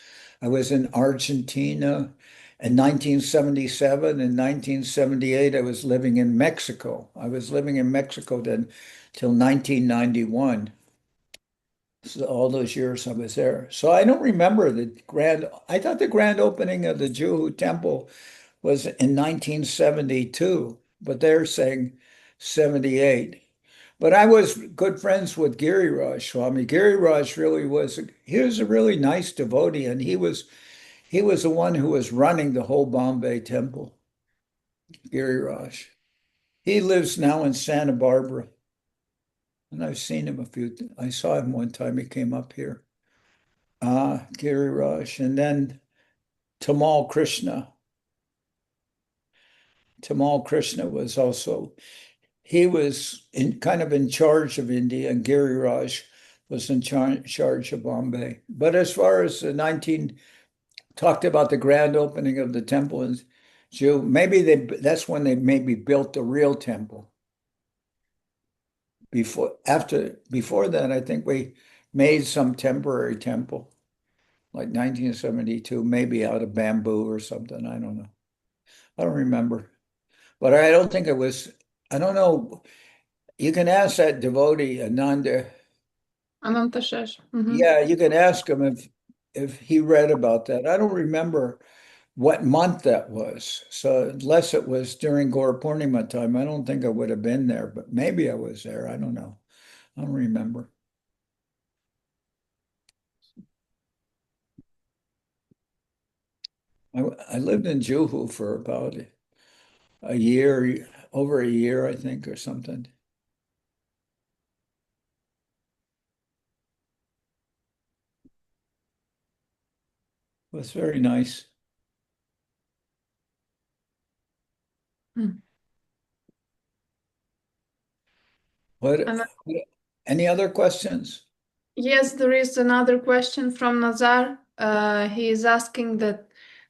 I was in Argentina. In 1977 and 1978, I was living in Mexico. I was living in Mexico then till 1991. So all those years I was there. So I don't remember I thought the grand opening of the Juhu temple was in 1972, but they're saying 78. But I was good friends with Giriraj Swami. Giriraj he was a really nice devotee, and he was the one who was running the whole Bombay temple, Giriraj. He lives now in Santa Barbara. And I've seen him I saw him one time he came up here. Giriraj. And then Tamal Krishna. Tamal Krishna was also, he was kind of in charge of India, and Giriraj was in charge of Bombay. But as far as talked about the grand opening of the temple in Jew, that's when they maybe built the real temple. Before that, I think we made some temporary temple, like 1972, maybe out of bamboo or something. I don't know. I don't remember. But I don't think it was, I don't know. You can ask that devotee, Ananda. Yeah, you can ask him if he read about that. I don't remember what month that was. So unless it was during Gaur Purnima time, I don't think I would have been there, but maybe I was there. I don't know. I don't remember. I lived in Juhu for about a year, over a year, I think, or something. It was very nice. Hmm. What, And any other questions? yes, there is another question from Nazar. He is asking that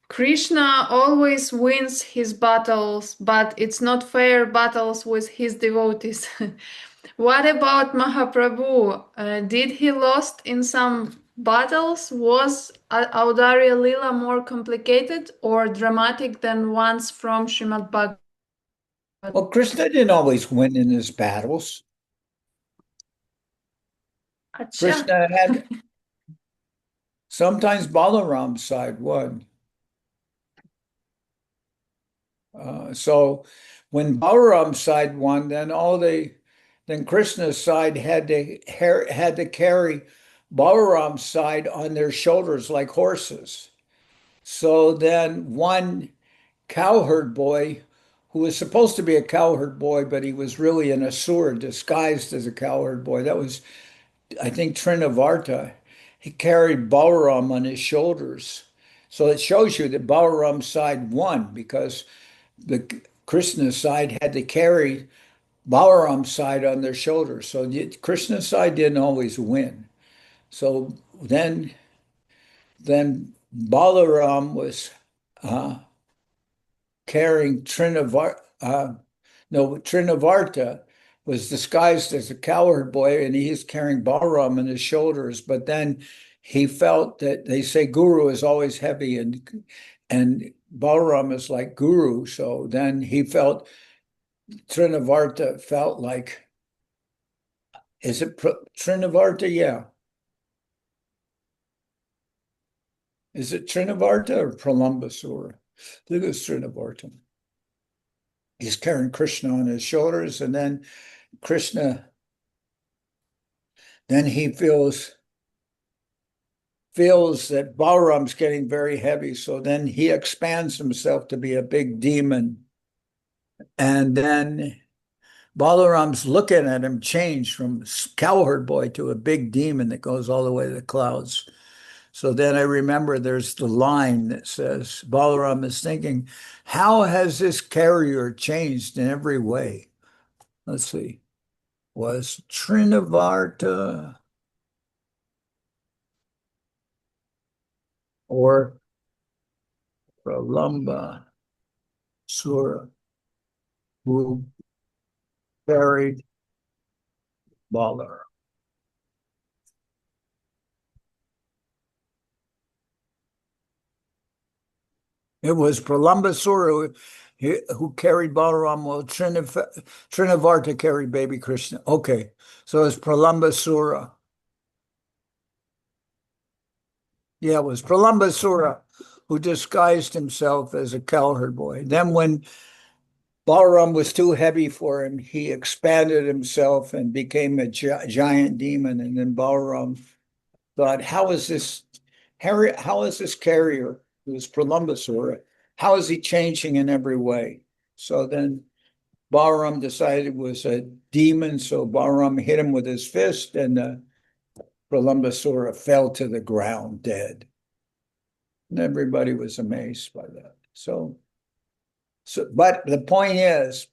Krishna always wins his battles, but it's not fair battles with his devotees. What about Mahaprabhu? Did he lost in some battles? Was Gaura-lila more complicated or dramatic than ones from Srimad Bhagavatam? Well, Krishna didn't always win in his battles. Acha. Krishna had sometimes Balaram's side won. So when Balaram's side won, then Krishna's side had to carry Balaram's side on their shoulders like horses. So then one cowherd boy, who was supposed to be a cowherd boy, but he was really an asura disguised as a cowherd boy. That was, I think, Trinavarta. He carried Balaram on his shoulders. So it shows you that Balaram's side won because the Krishna side had to carry Balaram's side on their shoulders. So the Krishna side didn't always win. So then Balaram was uh, carrying Trinavarta was disguised as a cowherd boy, and he's carrying Balaram on his shoulders. But then he felt that they say Guru is always heavy, and Balaram is like Guru. So then he felt Trinavarta felt like, is it Trinavarta? Yeah. Is it Trinavarta or Pralambasura? I think it's Trinavarta. He's carrying Krishna on his shoulders, and then Krishna, then he feels that Balaram's getting very heavy. So then he expands himself to be a big demon. And then Balaram's looking at him change from cowherd boy to a big demon that goes all the way to the clouds. So then I remember there's the line that says, Balaram is thinking, how has this carrier changed in every way? Let's see. Was Trinavarta or Pralamba Sura who carried Balaram? It was Pralambasura who carried Balaram, while Trinavarta carried baby Krishna. Okay, so it's Pralambasura. Yeah, it was Pralambasura who disguised himself as a cowherd boy. Then when Balaram was too heavy for him, he expanded himself and became a giant demon. And then Balaram thought, how is this carrier, who is Pralambasura, how is he changing in every way? So then Balaram decided it was a demon, so Balaram hit him with his fist, and Pralambasura fell to the ground dead. And everybody was amazed by that. But the point is,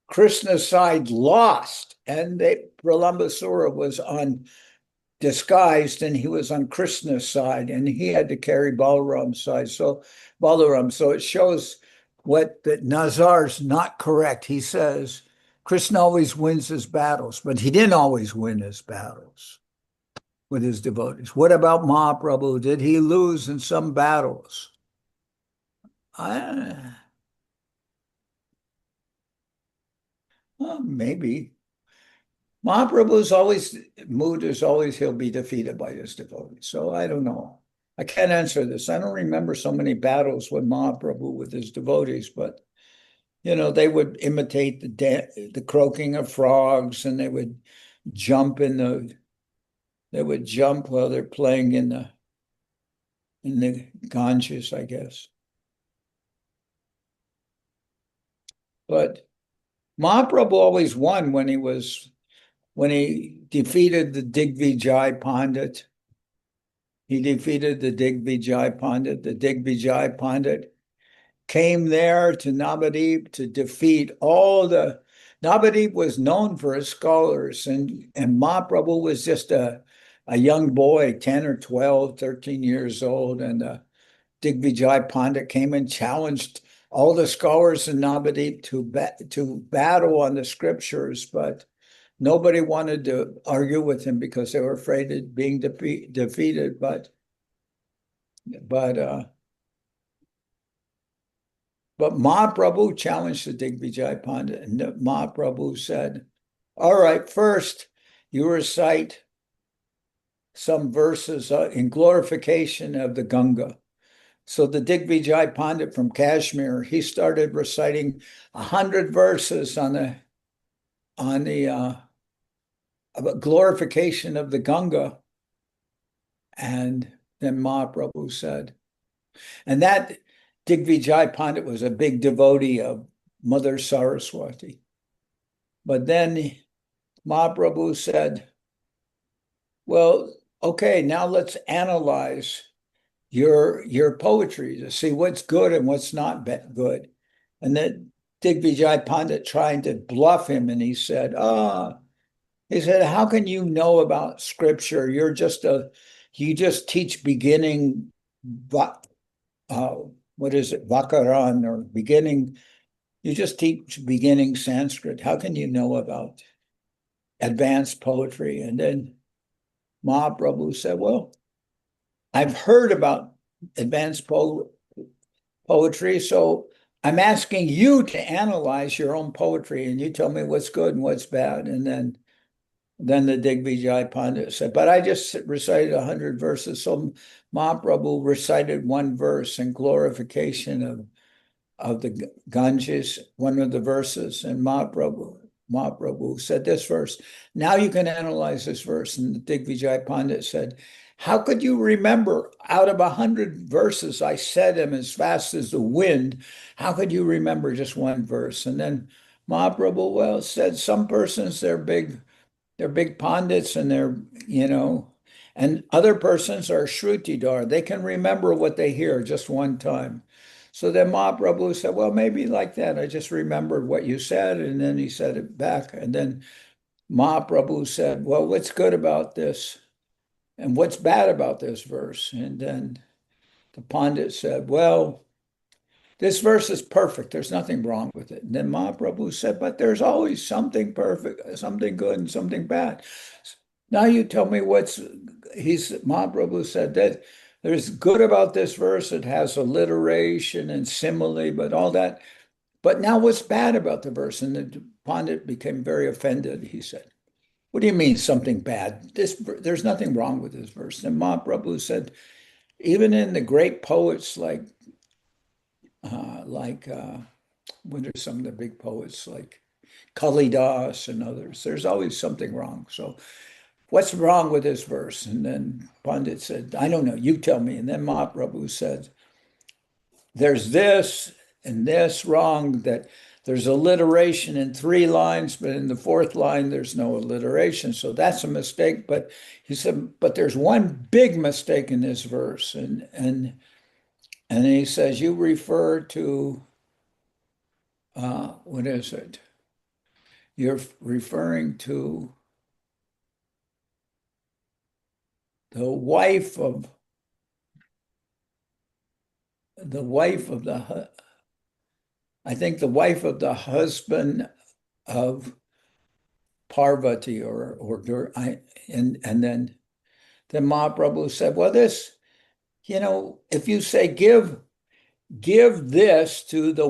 Krishna's side lost, and Pralambasura was disguised, and he was on Krishna's side, and he had to carry Balaram's side. So it shows that Nazar's not correct. He says Krishna always wins his battles, but he didn't always win his battles with his devotees. What about Mahaprabhu? Did he lose in some battles? Well, maybe. Mahaprabhu's mood is always he'll be defeated by his devotees. So I don't know. I can't answer this. I don't remember so many battles with Mahaprabhu with his devotees, but they would imitate the croaking of frogs, and they would jump while they're playing in the Ganges, I guess. But Mahaprabhu always won when he defeated the Digvijay Pandit. He defeated the Digvijay Pandit. The Digvijay Pandit came there to Navadip to defeat Navadip was known for his scholars, and Mahaprabhu was just a young boy, 10 or 12, 13 years old, and Digvijay Pandit came and challenged all the scholars in Navadip to battle on the scriptures, but nobody wanted to argue with him because they were afraid of being defeated. But Mahaprabhu challenged the Digvijay Pandit, and Mahaprabhu said, all right, first you recite some verses in glorification of the Ganga. So the Digvijay Pandit from Kashmir, he started reciting 100 verses on the glorification of the Ganga. And then Mahaprabhu said, and that Digvijay Pandit was a big devotee of Mother Saraswati. But then Mahaprabhu said, well, okay, now let's analyze your poetry to see what's good and what's not good. And then Digvijay Pandit trying to bluff him, and he said, how can you know about scripture? You just teach beginning, what is it, Vakaran, or beginning, you just teach beginning Sanskrit. How can you know about advanced poetry? And then Mahaprabhu said, well, I've heard about advanced poetry, so I'm asking you to analyze your own poetry, and you tell me what's good and what's bad. And then the Digvijay Pandit said, but I just recited 100 verses. So Mahaprabhu recited one verse in glorification of the Ganges, one of the verses, and Mahaprabhu said this verse. Now you can analyze this verse. And the Digvijay Pandit said, how could you remember out of 100 verses, I said them as fast as the wind. How could you remember just one verse? And then Mahaprabhu, well, said some persons, they're big pandits and and other persons are shrutidar. They can remember what they hear just one time. So then Mahaprabhu said, well, maybe like that. I just remembered what you said. And then he said it back. And then Mahaprabhu said, well, what's good about this? And what's bad about this verse? And then the Pandit said, well, this verse is perfect. There's nothing wrong with it. And then Mahaprabhu said, but there's always something perfect, something good, and something bad. Now you tell me Mahaprabhu said that there's good about this verse. It has alliteration and simile, but all that. But now what's bad about the verse? And the Pandit became very offended. He said, what do you mean something bad? There's nothing wrong with this verse. And Mahaprabhu said, even in the great poets like what are some of the big poets like Kalidas and others, there's always something wrong. So what's wrong with this verse? And then Pandit said, I don't know, you tell me. And then Mahaprabhu said, there's this and this wrong, that there's alliteration in 3 lines, but in the 4th line, there's no alliteration. So that's a mistake. But he said, but there's one big mistake in this verse. And he says, you refer to, what is it? You're referring to the wife of I think the wife of the husband of Parvati and then Mahaprabhu said, well, this, if you say give this to the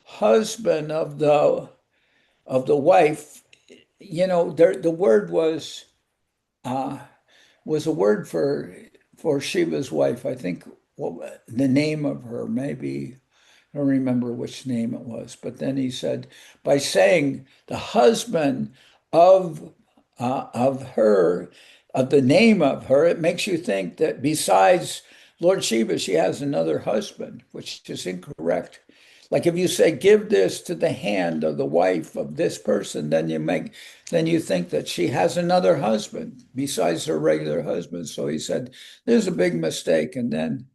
husband of the wife, the word was a word for Shiva's wife. I think the name of her, maybe, I don't remember which name it was, but then he said, by saying the husband of her, of the name of her, it makes you think that besides Lord Shiva, she has another husband, which is incorrect. Like if you say, give this to the hand of the wife of this person, then you think that she has another husband besides her regular husband. So he said, there's a big mistake. And then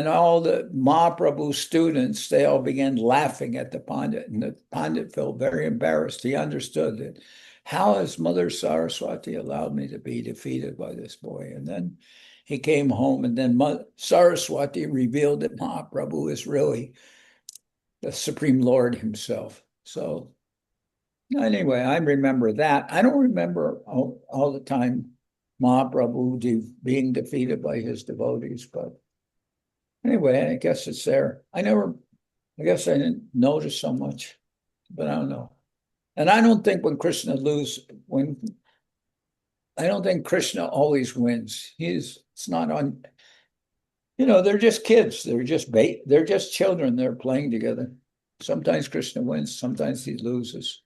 all the Mahaprabhu students, they all began laughing at the Pandit, and the Pandit felt very embarrassed. He understood that, how has Mother Saraswati allowed me to be defeated by this boy? And then he came home, and then Saraswati revealed that Mahaprabhu is really the Supreme Lord himself. So anyway, I remember that. I don't remember all the time Mahaprabhu being defeated by his devotees, but anyway, I guess it's there. I guess I didn't notice so much, but I don't know. And I don't think I don't think Krishna always wins. It's not on, they're just kids. They're just children. They're playing together. Sometimes Krishna wins, sometimes he loses.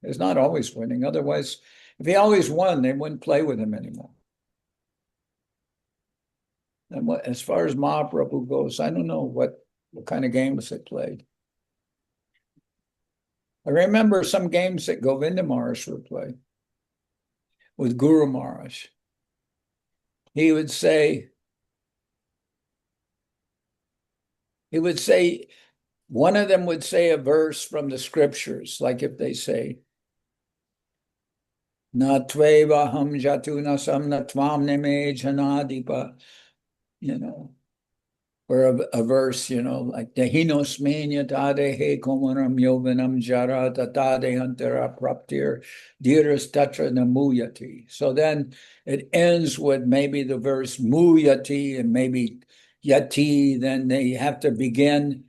He's not always winning. Otherwise, if he always won, they wouldn't play with him anymore. And as far as Mahaprabhu goes, I don't know what kind of games they played. I remember some games that Govinda Maharaj would play with Guru Maharaj. He would say, one of them would say a verse from the scriptures, like if they say, Na tveva ham jatuna sam na tvam neme janadipa, or a verse, like Dehinos menya tade he komanam yovanam jara tatade antara praptir diras tatra namuyati. So then it ends with maybe the verse muyati, and maybe, yati, then they have to begin,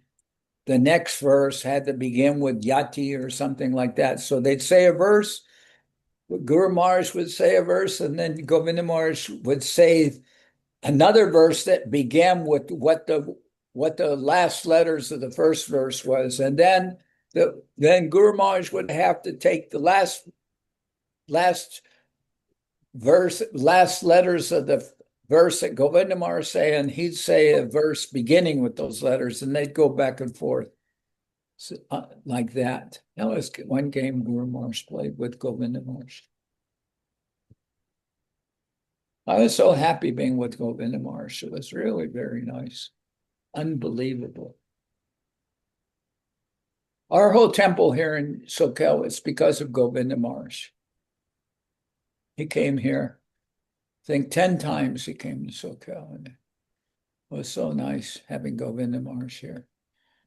the next verse had to begin with yati or something like that. So they'd say a verse, Guru Maharaj would say a verse, and then Govinda Maharaj would say another verse that began with what the last letters of the first verse was, and then Guru Maharaj would have to take the last verse, last letters of the verse that Govinda Maharaj say, and he'd say a verse beginning with those letters, and they'd go back and forth like that. That was one game Guru Maharaj played with Govinda Maharaj. I was so happy being with Govinda Maharaj. It was really very nice. Unbelievable. Our whole temple here in Soquel is because of Govinda Maharaj. He came here, I think 10 times he came to Soquel. And it was so nice having Govinda Maharaj here.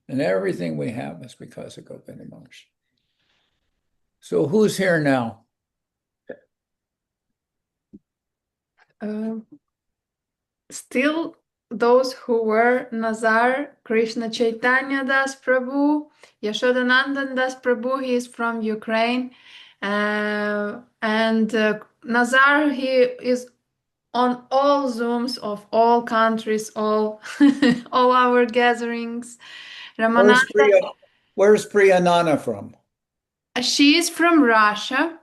And everything we have is because of Govinda Maharaj. So who's here now? Still those who were Nazar, Krishna Chaitanya Das Prabhu, Yashodanandan Das Prabhu, he is from Ukraine. And Nazar, he is on all Zooms of all countries, all all our gatherings. Ramananda, Where's Priya Nana from? she is from Russia.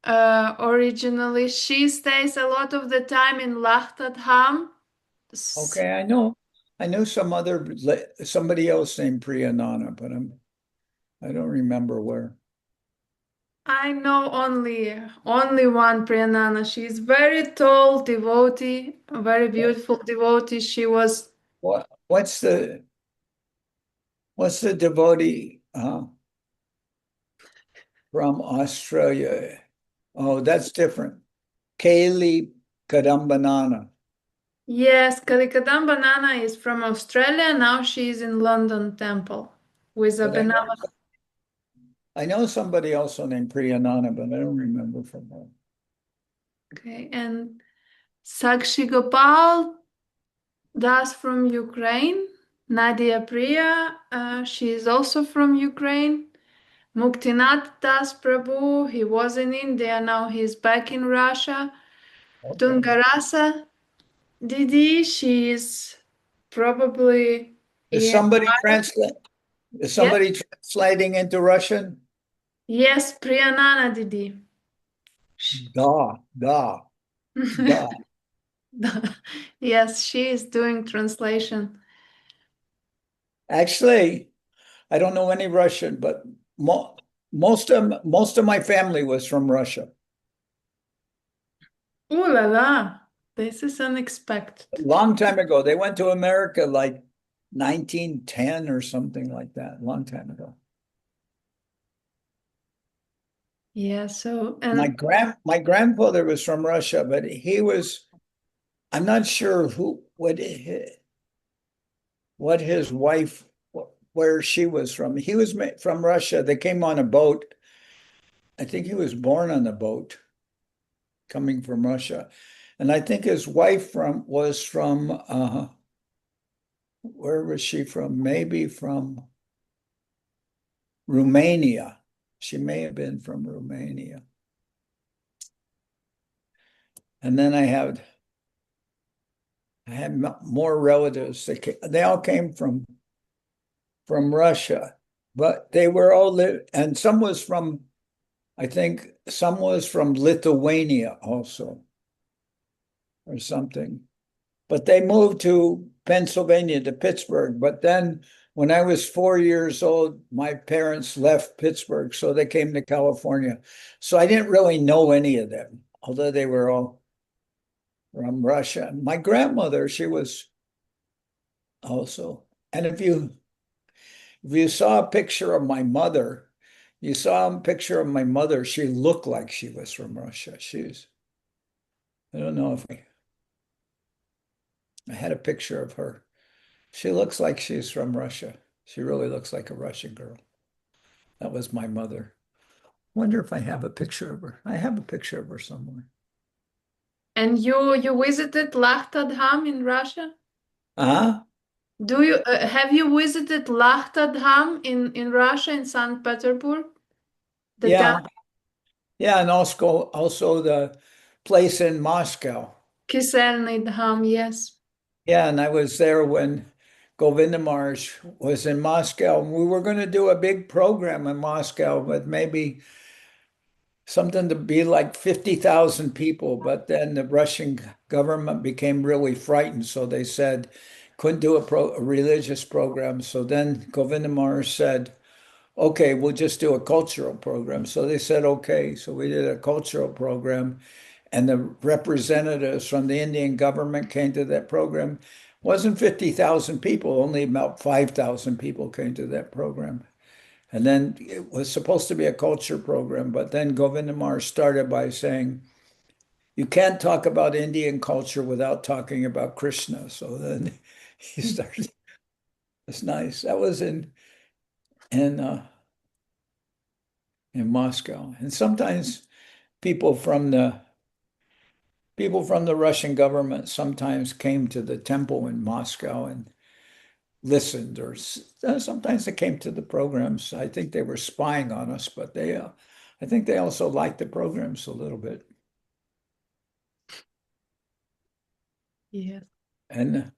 Originally, she stays a lot of the time in Lakhta. Okay, I know somebody else named Priya Nana, but I don't remember where. I know only one Priyanana. She's very tall devotee, a very beautiful devotee. She was What's the devotee from Australia? Oh, that's different. Kaylee Kadambanana. yes, Kalikadam Banana is from Australia. Now she's in London Temple with a But Benava. I know somebody else named Priya Nana, but I don't remember from her. Okay, and Sakshi Gopal Das from Ukraine. Nadia Priya, she is also from Ukraine. Muktinath Das Prabhu, he was in India, now he's back in Russia. Okay. Tungarasa Didi, she is probably Is in. somebody translate? Is Yes, somebody translating into Russian? yes, Priyanana Didi. Da, da, da. Yes, she is doing translation. Actually, I don't know any Russian, but most of my family was from Russia. Ooh la la, this is unexpected. A long time ago. They went to America like 1910 or something like that, a long time ago. Yeah, so My and grandfather was from Russia, but I'm not sure what his wife, where she was from. He was from Russia. They came on a boat. I think he was born on a boat coming from Russia. And I think his wife was from where was she from? Maybe from Romania. She may have been from Romania. And then I had more relatives. They all came from Russia, but they were all and some was from, I think some was from Lithuania also, or something. But they moved to Pennsylvania, to Pittsburgh. But then when I was 4 years old, my parents left Pittsburgh, so they came to California. So I didn't really know any of them, although they were all from Russia. My grandmother, she was also. And if you saw a picture of my mother, you saw a picture of my mother, she looked like she was from Russia. I don't know if I had a picture of her. She looks like she's from Russia. She really looks like a Russian girl. That was my mother. Wonder if I have a picture of her. I have a picture of her somewhere. you visited Lakhta in Russia? Uh-huh. Do you have you visited Lakhta in Russia in St. Petersburg? The Yeah, temple yeah, and also the place in Moscow. Kiselnoye, yes. Yeah, and I was there when Govinda Maharaj was in Moscow. We were going to do a big program in Moscow, but maybe something to be like 50,000 people. But then the Russian government became really frightened, so they said couldn't do a religious program. So then Govinda Maharaj said, okay, we'll just do a cultural program. So they said, okay. So we did a cultural program, and the representatives from the Indian government came to that program. It wasn't 50,000 people, only about 5,000 people came to that program. And then it was supposed to be a culture program, but then Govinda Maharaj started by saying, you can't talk about Indian culture without talking about Krishna. So then he started. It's nice. That was in in Moscow. And sometimes people from the people from the Russian government sometimes came to the temple in Moscow and listened, or sometimes they came to the programs. I think they were spying on us, but I think they also liked the programs a little bit. Yes. And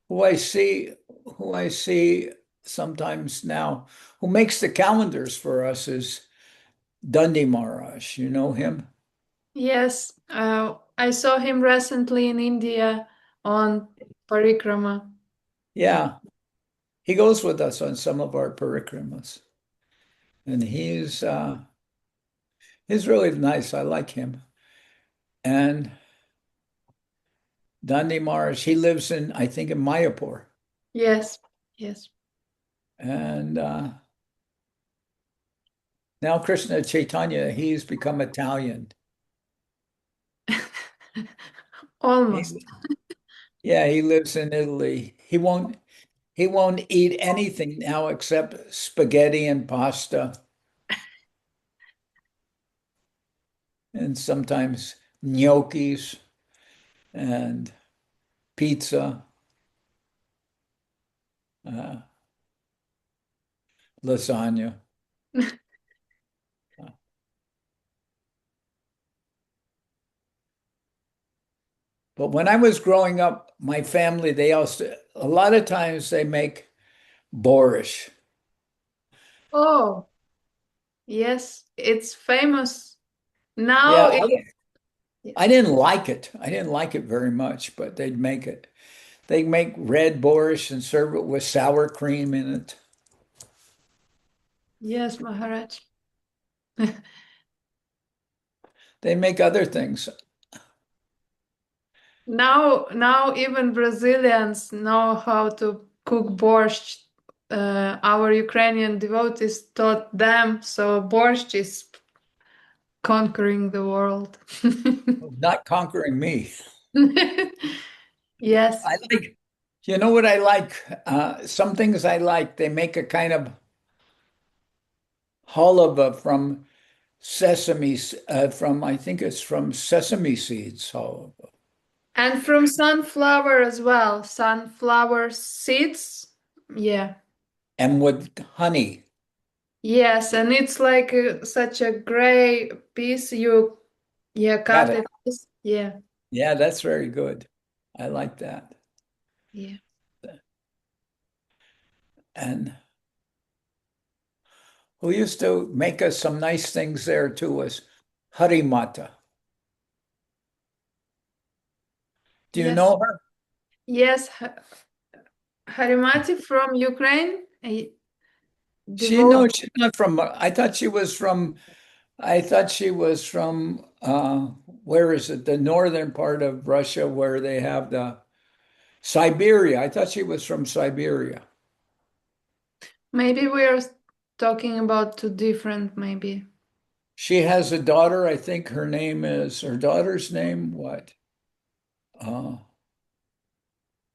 who I see, who I see sometimes now, who makes the calendars for us is Dundee Maharaj. You know him? Yes. I saw him recently in India on parikrama. Yeah, he goes with us on some of our parikramas, and he's really nice. I like him. And Dundee Maharaj, he lives in, I think, in Mayapur. Yes. Yes. And now Krishna Chaitanya, he's become Italian. Almost. He, yeah, he lives in Italy. He won't eat anything now except spaghetti and pasta and sometimes gnocchis and pizza, uh, lasagna. But when I was growing up, my family, they also, a lot of times they make borscht. Oh, yes. It's famous. Yeah, Now it, I didn't like it. I didn't like it very much, but they'd make it. They make red borscht and serve it with sour cream in it. yes, Maharaj. They make other things. Now even Brazilians know how to cook borscht. Our Ukrainian devotees taught them, so borscht is conquering the world. Not conquering me. Yes. I like, you know what I like? Some things I like. They make a kind of halva from I think it's from sesame seeds, halva. And from sunflower as well. Sunflower seeds. Yeah. And with honey. Yes, and it's like such a gray piece. You, yeah, Yeah, cut it. Yeah. yeah, that's very good. I like that. Yeah. And who used to make us some nice things there too was Harimata. Do you Yes. know her? Yes. Harimati from Ukraine. A She no, devote. she's not from. I thought she was from where is it? The northern part of Russia where they have the Siberia. I thought she was from Siberia. Maybe we are talking about two different, maybe. She has a daughter. I think her daughter's name, what? Uh,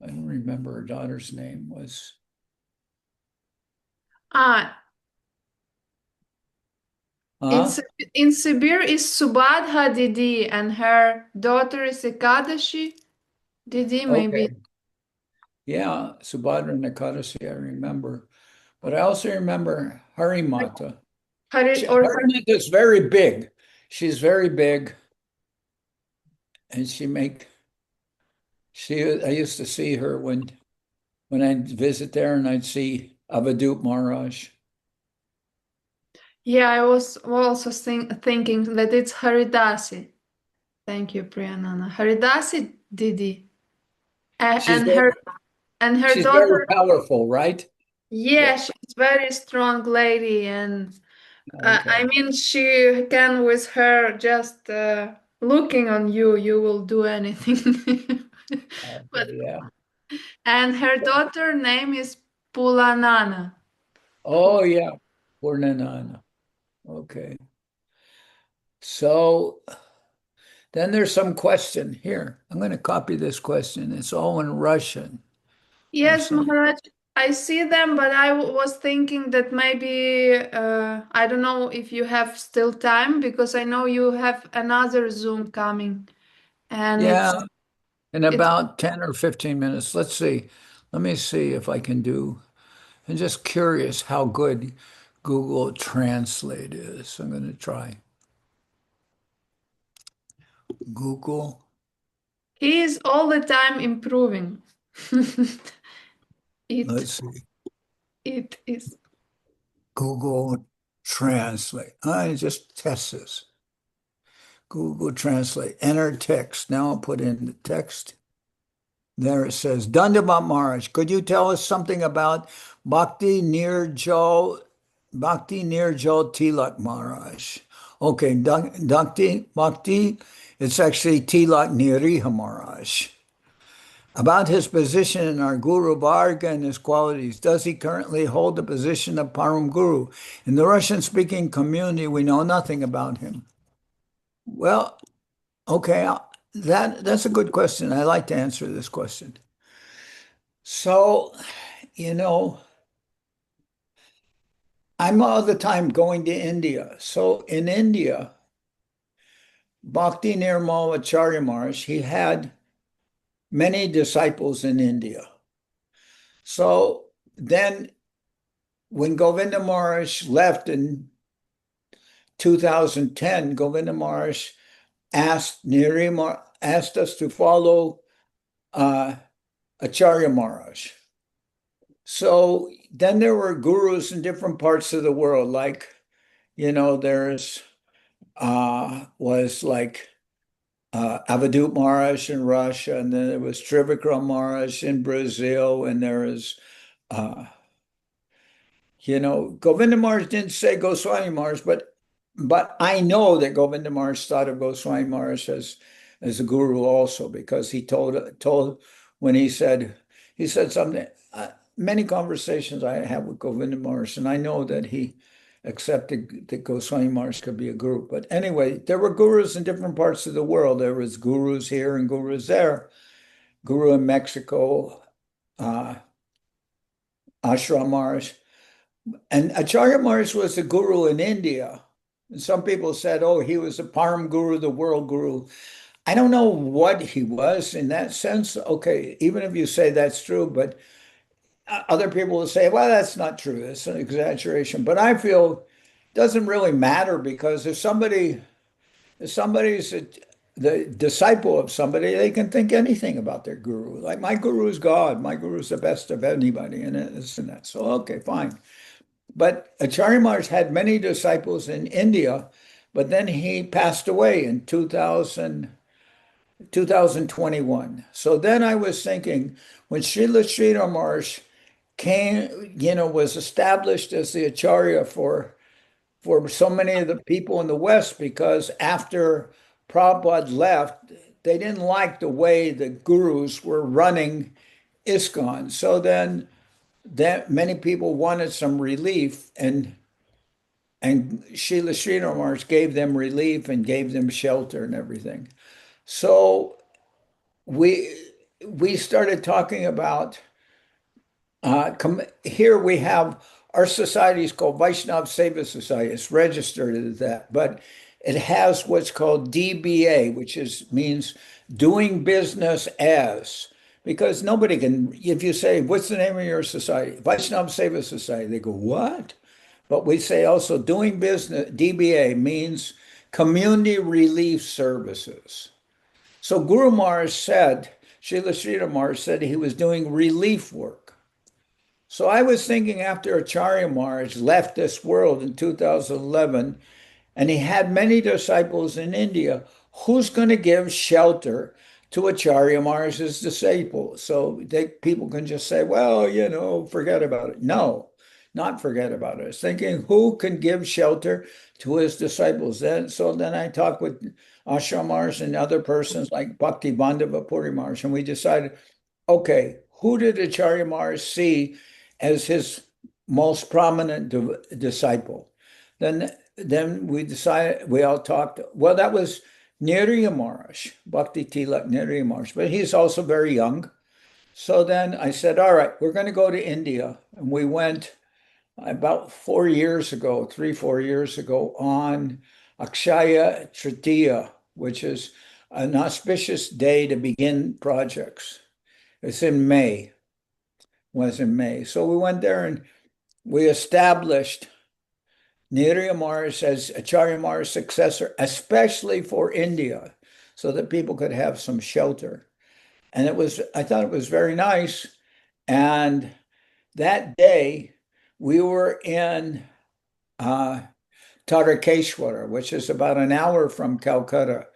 I don't remember her daughter's name was. Ah, in Huh? in Sibir is Subadha Didi and her daughter is Ekadashi Didi, maybe. Okay. Yeah, Subhadra and Ekadasi, I remember. But I also remember Harimata. Harimata is very big. She's very big, and I used to see her when I'd visit there, and I'd see Avadut Maharaj. Yeah, I was also thinking that it's Haridasi. Thank you, Priyanana. Haridasi Didi. She's And very, her she's very daughter, powerful, right? yeah, Yeah. she's very strong lady, and I Okay. mean, she can with her just looking on you, you will do anything. Okay. But Yeah. and her daughter name is Pulanana. Oh, yeah. Purnanana. Okay. So then there's some question here. I'm going to copy this question. It's all in Russian or Yes, something. Maharaj, I see them, but I was thinking that maybe I don't know if you have still time because I know you have another Zoom coming, and Yeah, in it's about 10 or 15 minutes. Let's see. Let me see if I can do. I'm just curious how good Google Translate is. I'm going to try Google. he is all the time improving. it Let's see. it is. Google Translate. I just test this. Google Translate. Enter text. Now I'll put in the text. There it says, Dandavat Maharaj, could you tell us something about Bhakti Nirjal Tilak Maharaj? Okay, Bhakti, it's actually Tilak Niriha Maharaj. About his position in our Guru Varga and his qualities, does he currently hold the position of Param Guru? In the Russian-speaking community, we know nothing about him. Well, okay, that's a good question. I like to answer this question. So, you know, I'm all the time going to India. So in India, Bhakti Nirmal Acharya Maharaj, he had many disciples in India. So then when Govinda Maharaj left in 2010, Govinda Maharaj asked us to follow uh, Acharya Maharaj. So then there were gurus in different parts of the world, like, there's was like Avadut Maharaj in Russia, and then there was Trivikram Maharaj in Brazil, and there is, uh, Govinda Maharaj didn't say Goswami Maharaj, but I know that Govinda Maharaj thought of Goswami Maharaj as a guru also, because he told when he said something. Many conversations I have with Govinda Maharaj, and I know that he accepted that Goswami Maharaj could be a guru. But anyway, there were gurus in different parts of the world. There was gurus here and gurus there. Guru in Mexico, uh, Ashram Maharaj. And Acharya Maharaj was the guru in India. And some people said, oh, he was the Param Guru, the world guru. I don't know what he was in that sense. Okay, even if you say that's true, but other people will say, well, that's not true. It's an exaggeration. But I feel it doesn't really matter, because if somebody's the disciple of somebody, they can think anything about their guru. Like, my guru is God. My guru is the best of anybody, and this and that. So, okay, fine. But Acharya Maharaj had many disciples in India, but then he passed away in 2021. So then I was thinking, when Srila Sridhar Maharaj was established as the Acharya for so many of the people in the West, because after Prabhupada left, they didn't like the way the gurus were running ISKCON. So then that many people wanted some relief, and Srila Sridhar Maharaj gave them relief and gave them shelter and everything. So we we started talking about here we have our society is called Vaishnav Seva Society. It's registered as that, but it has what's called DBA, which means doing business as, because nobody can, if you say, what's the name of your society? Vaishnava Seva Society. They go, what? But we say also doing business, DBA means community relief services. So Guru Maharaj said, Srila Sridhar Maharaj said he was doing relief work. So I was thinking after Acharya Maharaj left this world in 2011, and he had many disciples in India, who's going to give shelter to Acharya Maharaj's disciples? So people can just say, well, forget about it. No, not forget about it. I was thinking, who can give shelter to his disciples? Then I talked with Ashram Maharaj and other persons like Bhakti Bandhava Puri Maharaj, and we decided, okay, who did Acharya Maharaj see as his most prominent disciple? Then we decided, we all talked, well, that was Niriha Maharaj, Bhakti Tilak Niriha Maharaj, but he's also very young. So then I said, all right, we're going to go to India. And we went about 4 years ago, 3, 4 years ago, on Akshaya Tritiya, which is an auspicious day to begin projects. It's in May, was in May. So we went there and we established Niriha Maharaj as Acharya Maharaj's successor, especially for India, so that people could have some shelter. And I thought it was very nice. And that day, we were in Tarakeshwara, which is about an hour from Calcutta.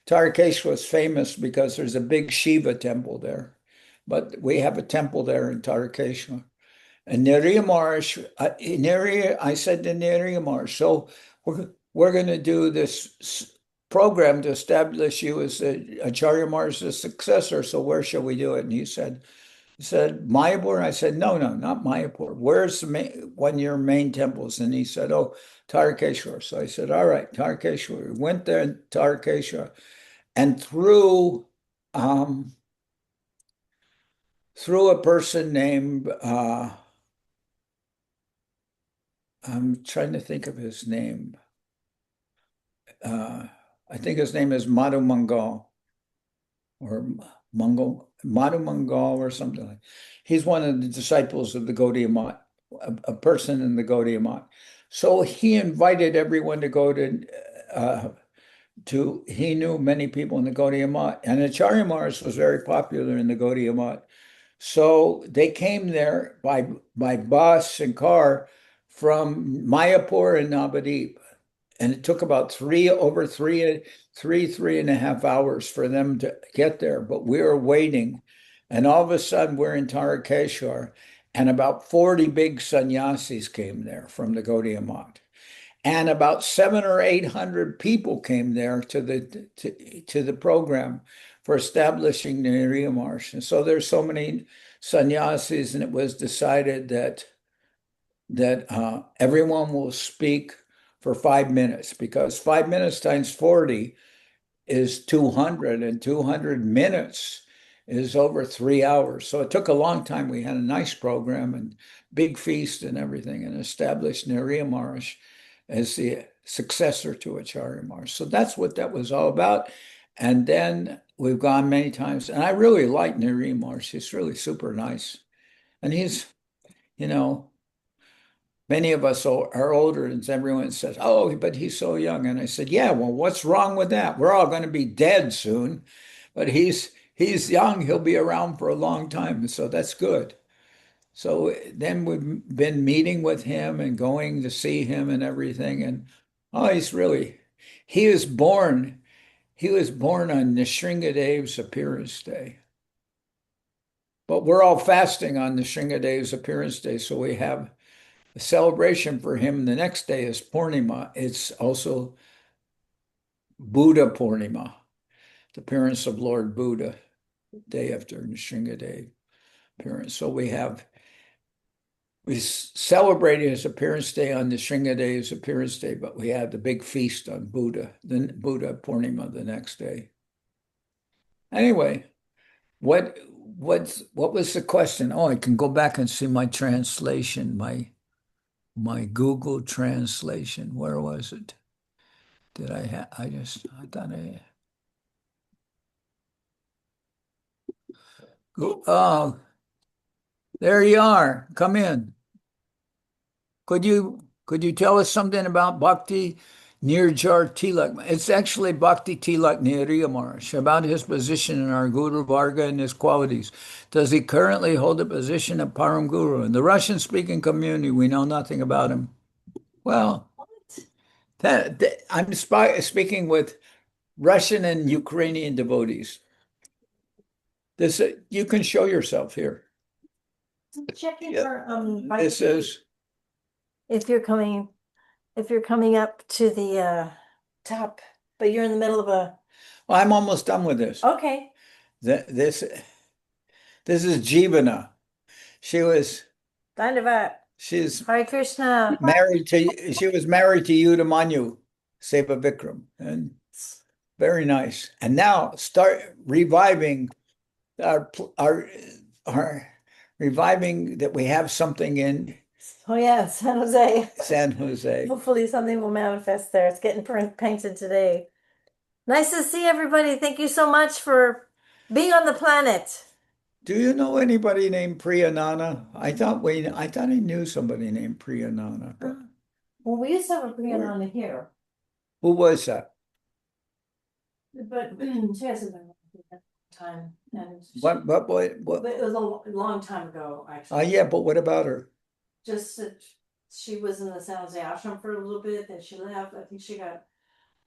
Tarakeshwara is famous because there's a big Shiva temple there, but we have a temple there in Tarakeshwara. And Niriha Maharaj, I said to Niriha Maharaj, so we're going to do this program to establish you as Acharya Maharaj's successor. So where shall we do it? And he said, Mayapur. I said, no, not Mayapur. Where's one of your main temples? And he said, oh, Tarakeshwar. So I said, all right, Tarakeshwar. We went there in Tarakeshwar, and through a person named I'm trying to think of his name. I think his name is Madhu Mangal or Madhu Mangal or something like. He's one of the disciples of the Gaudiya Math, a person in the Gaudiya Math. So he invited everyone to go he knew many people in the Gaudiya Math, and Acharya Maharaj was very popular in the Gaudiya Math. So they came there by bus and car from Mayapur and Navadip. And it took about 3.5 hours for them to get there. But we were waiting. And all of a sudden we're in Tarakeshwar, and about 40 big sannyasis came there from the Gaudiya Math. And about 700 or 800 people came there to the program for establishing the Niriha Maharaj. And so there's so many sannyasis, and it was decided that everyone will speak for 5 minutes, because 5 minutes times 40 is 200, and 200 minutes is over 3 hours. So it took a long time. We had a nice program and big feast and everything, and established Niriha Maharaj as the successor to Acharya Maharaj. So that's what that was all about. And then we've gone many times, and I really like Niriha Maharaj. He's really super nice. And he's, many of us are older, and everyone says, oh, but he's so young. And I said, yeah, well, what's wrong with that? We're all going to be dead soon, but he's young. He'll be around for a long time. So that's good. So then we've been meeting with him and going to see him and everything. And oh, he was born on Nrsingadev's appearance day. But we're all fasting on Nrsingadev's appearance day. So we have a celebration for him. The next day is Purnima. It's also Buddha Purnima, the appearance of Lord Buddha, day after Nrsingadev appearance. So we celebrated his appearance day on Nrsingadev's appearance day, but we had the big feast on Buddha, then Buddha Purnima the next day. Anyway, what was the question? Oh, I can go back and see my translation, my Google translation. Where was it? Did I have? I thought There you are. Come in. Could you tell us something about Bhakti Nirjar Tilak? It's actually Bhakti Tilak Niriha Maharaj, about his position in our Guru Varga and his qualities. Does he currently hold a position of Param Guru? In the Russian-speaking community, we know nothing about him. Well, I'm speaking with Russian and Ukrainian devotees. You can show yourself here. Checking Yeah. for This is if you're coming up to the top, but you're in the middle of a well, I'm almost done with this. okay. This is Jivana. She was she's Hare Krishna. she was married to Udamanyu Seva Vikram, and very nice. And now start reviving our reviving that we have something in Oh yeah, San Jose. San Jose. Hopefully something will manifest there. It's getting painted today. Nice to see everybody. Thank you so much for being on the planet. Do you know anybody named Priyanana? I thought I knew somebody named Priyanana. But Well, we used to have a Priyanana here, who was that? but she hasn't been around for a time. And What? but it was a long time ago, actually. Yeah, but what about her? Just that she was in the San Jose ashram for a little bit, then she left. I think she got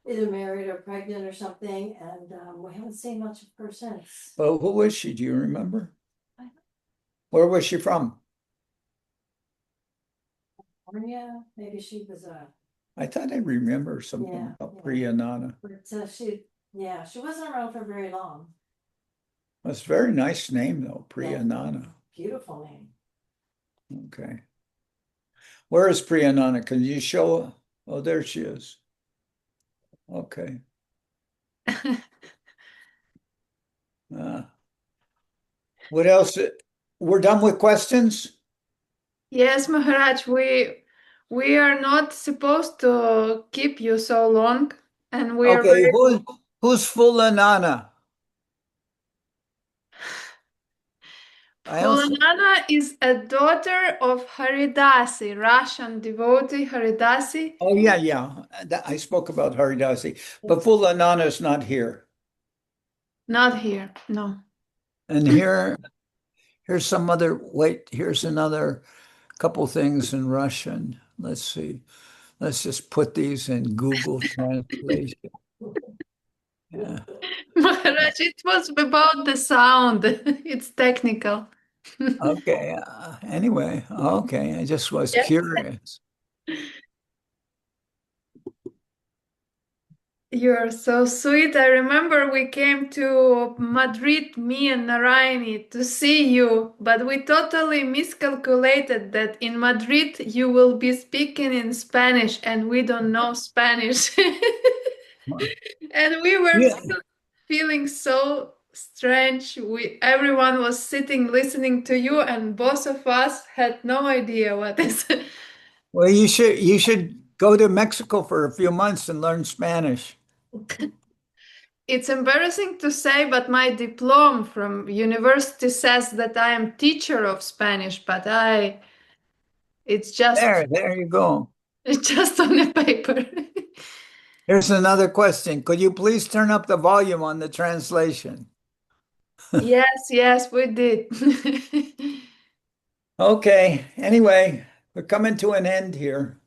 either married or pregnant or something, and we haven't seen much of her since. Well, who was she? Do you remember? I don't Where was she from? California, maybe she was I thought I remember something Yeah, about yeah. Priyanana. but she wasn't around for very long. That's a very nice name, though, Yeah. Priyanana. Beautiful name. Okay. Where is Priyanana? Can you show? Oh, there she is. Okay. What else? We're done with questions? Yes, Maharaj, we are not supposed to keep you so long, and we are Okay, very who's Fulanana? I also, Fulanana is a daughter of Haridasi, Russian devotee Haridasi. oh yeah. I spoke about Haridasi, but Fulanana is not here. Not here, no. And here's some other, here's another couple things in Russian. Let's see. Let's just put these in Google Translation. Yeah. Maharaj, it was about the sound. It's technical. Okay. Anyway, okay. I just was Yes. curious. You're so sweet. I remember we came to Madrid, me and Narayani, to see you, but we totally miscalculated that in Madrid you will be speaking in Spanish and we don't know Spanish. And we were Yeah. feeling so strange. Everyone was sitting listening to you, and both of us had no idea what is. Well, you should go to Mexico for a few months and learn Spanish. It's embarrassing to say, but my diploma from university says that I am teacher of Spanish, but it's just There you go. it's just on the paper. Here's another question. Could you please turn up the volume on the translation? Yes, we did. Okay. Anyway, we're coming to an end here.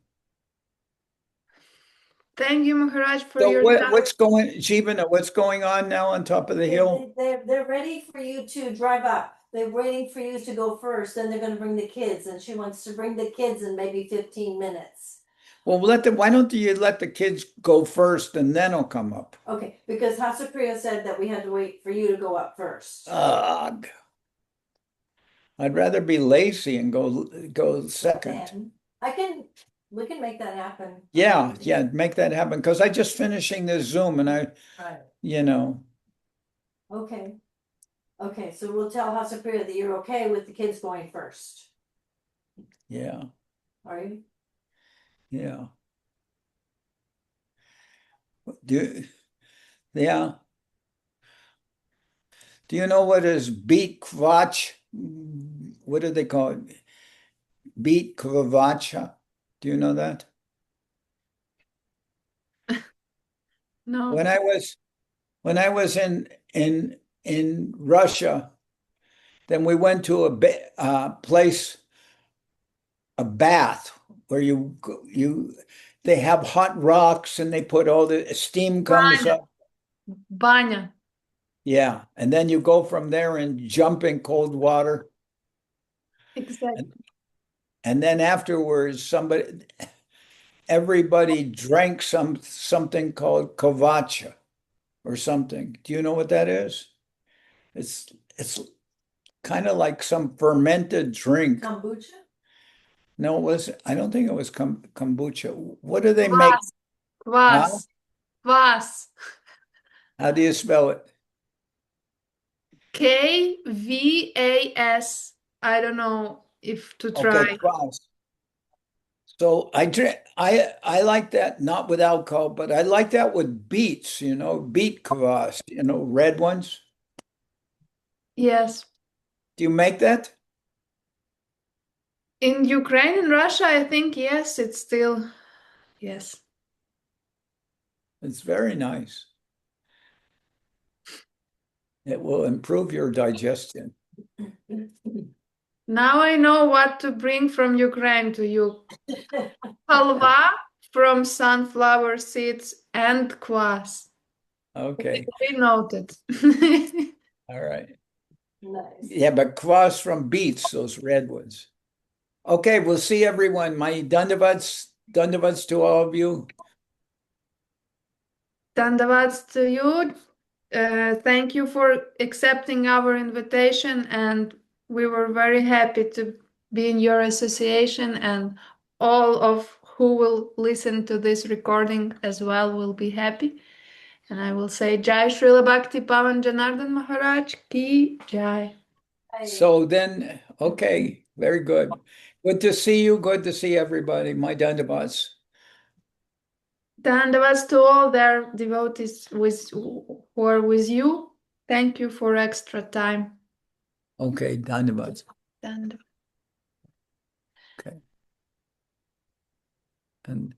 Thank you, Maharaj, for So your time. Jivana, what's going on now on top of the hill? They're ready for you to drive up. They're waiting for you to go first, then they're gonna bring the kids, and she wants to bring the kids in maybe 15 minutes. Well, why don't you let the kids go first and then I'll come up? Okay, because Hasapriya said that we had to wait for you to go up first. Ugh. I'd rather be lazy and go second. Then we can make that happen. Yeah, make that happen because I just finishing this Zoom and Right. you know, Okay. Okay, so we'll tell Hasapriya that you're okay with the kids going first. yeah, Are you? yeah. Do Do you know what is beet kvatch? What do they call it? Beet kvavacha. Do you know that? No. When I was in Russia, then we went to a place, a bath where they have hot rocks and they put all the steam comes Banya. up. Banya. Yeah, and then you go from there and jump in cold water. Exactly. And then afterwards, everybody drank something called kovacha or something. Do you know what that is? It's kind of like some fermented drink. Kombucha? No, I don't think it was kombucha. What do they make? Huh? Kvass. Kvass. How do you spell it? Kvas. I don't know if to try. Okay, kvass. So I like that not with alcohol, but I like that with beets, beet kvass, red ones. Yes. Do you make that? In Ukraine and Russia, I think, yes, it's still, yes. It's very nice. It will improve your digestion. Now I know what to bring from Ukraine to you. Halva from sunflower seeds and kvass. Okay. We noted. All right. Nice. Yeah, but kvass from beets, those red ones. Okay, we'll see everyone. My dandavats to all of you. Dandavats to you. Thank you for accepting our invitation, and we were very happy to be in your association, and all of who will listen to this recording as well will be happy. And I will say Jai Srila Bhakti Pavan Janardan Maharaj Ki Jai. So then, okay, very good. Good to see you. Good to see everybody. My dandavats. Dandavats to all their devotees who are with you. Thank you for extra time. Okay, dandavats. Dandavats. Okay. And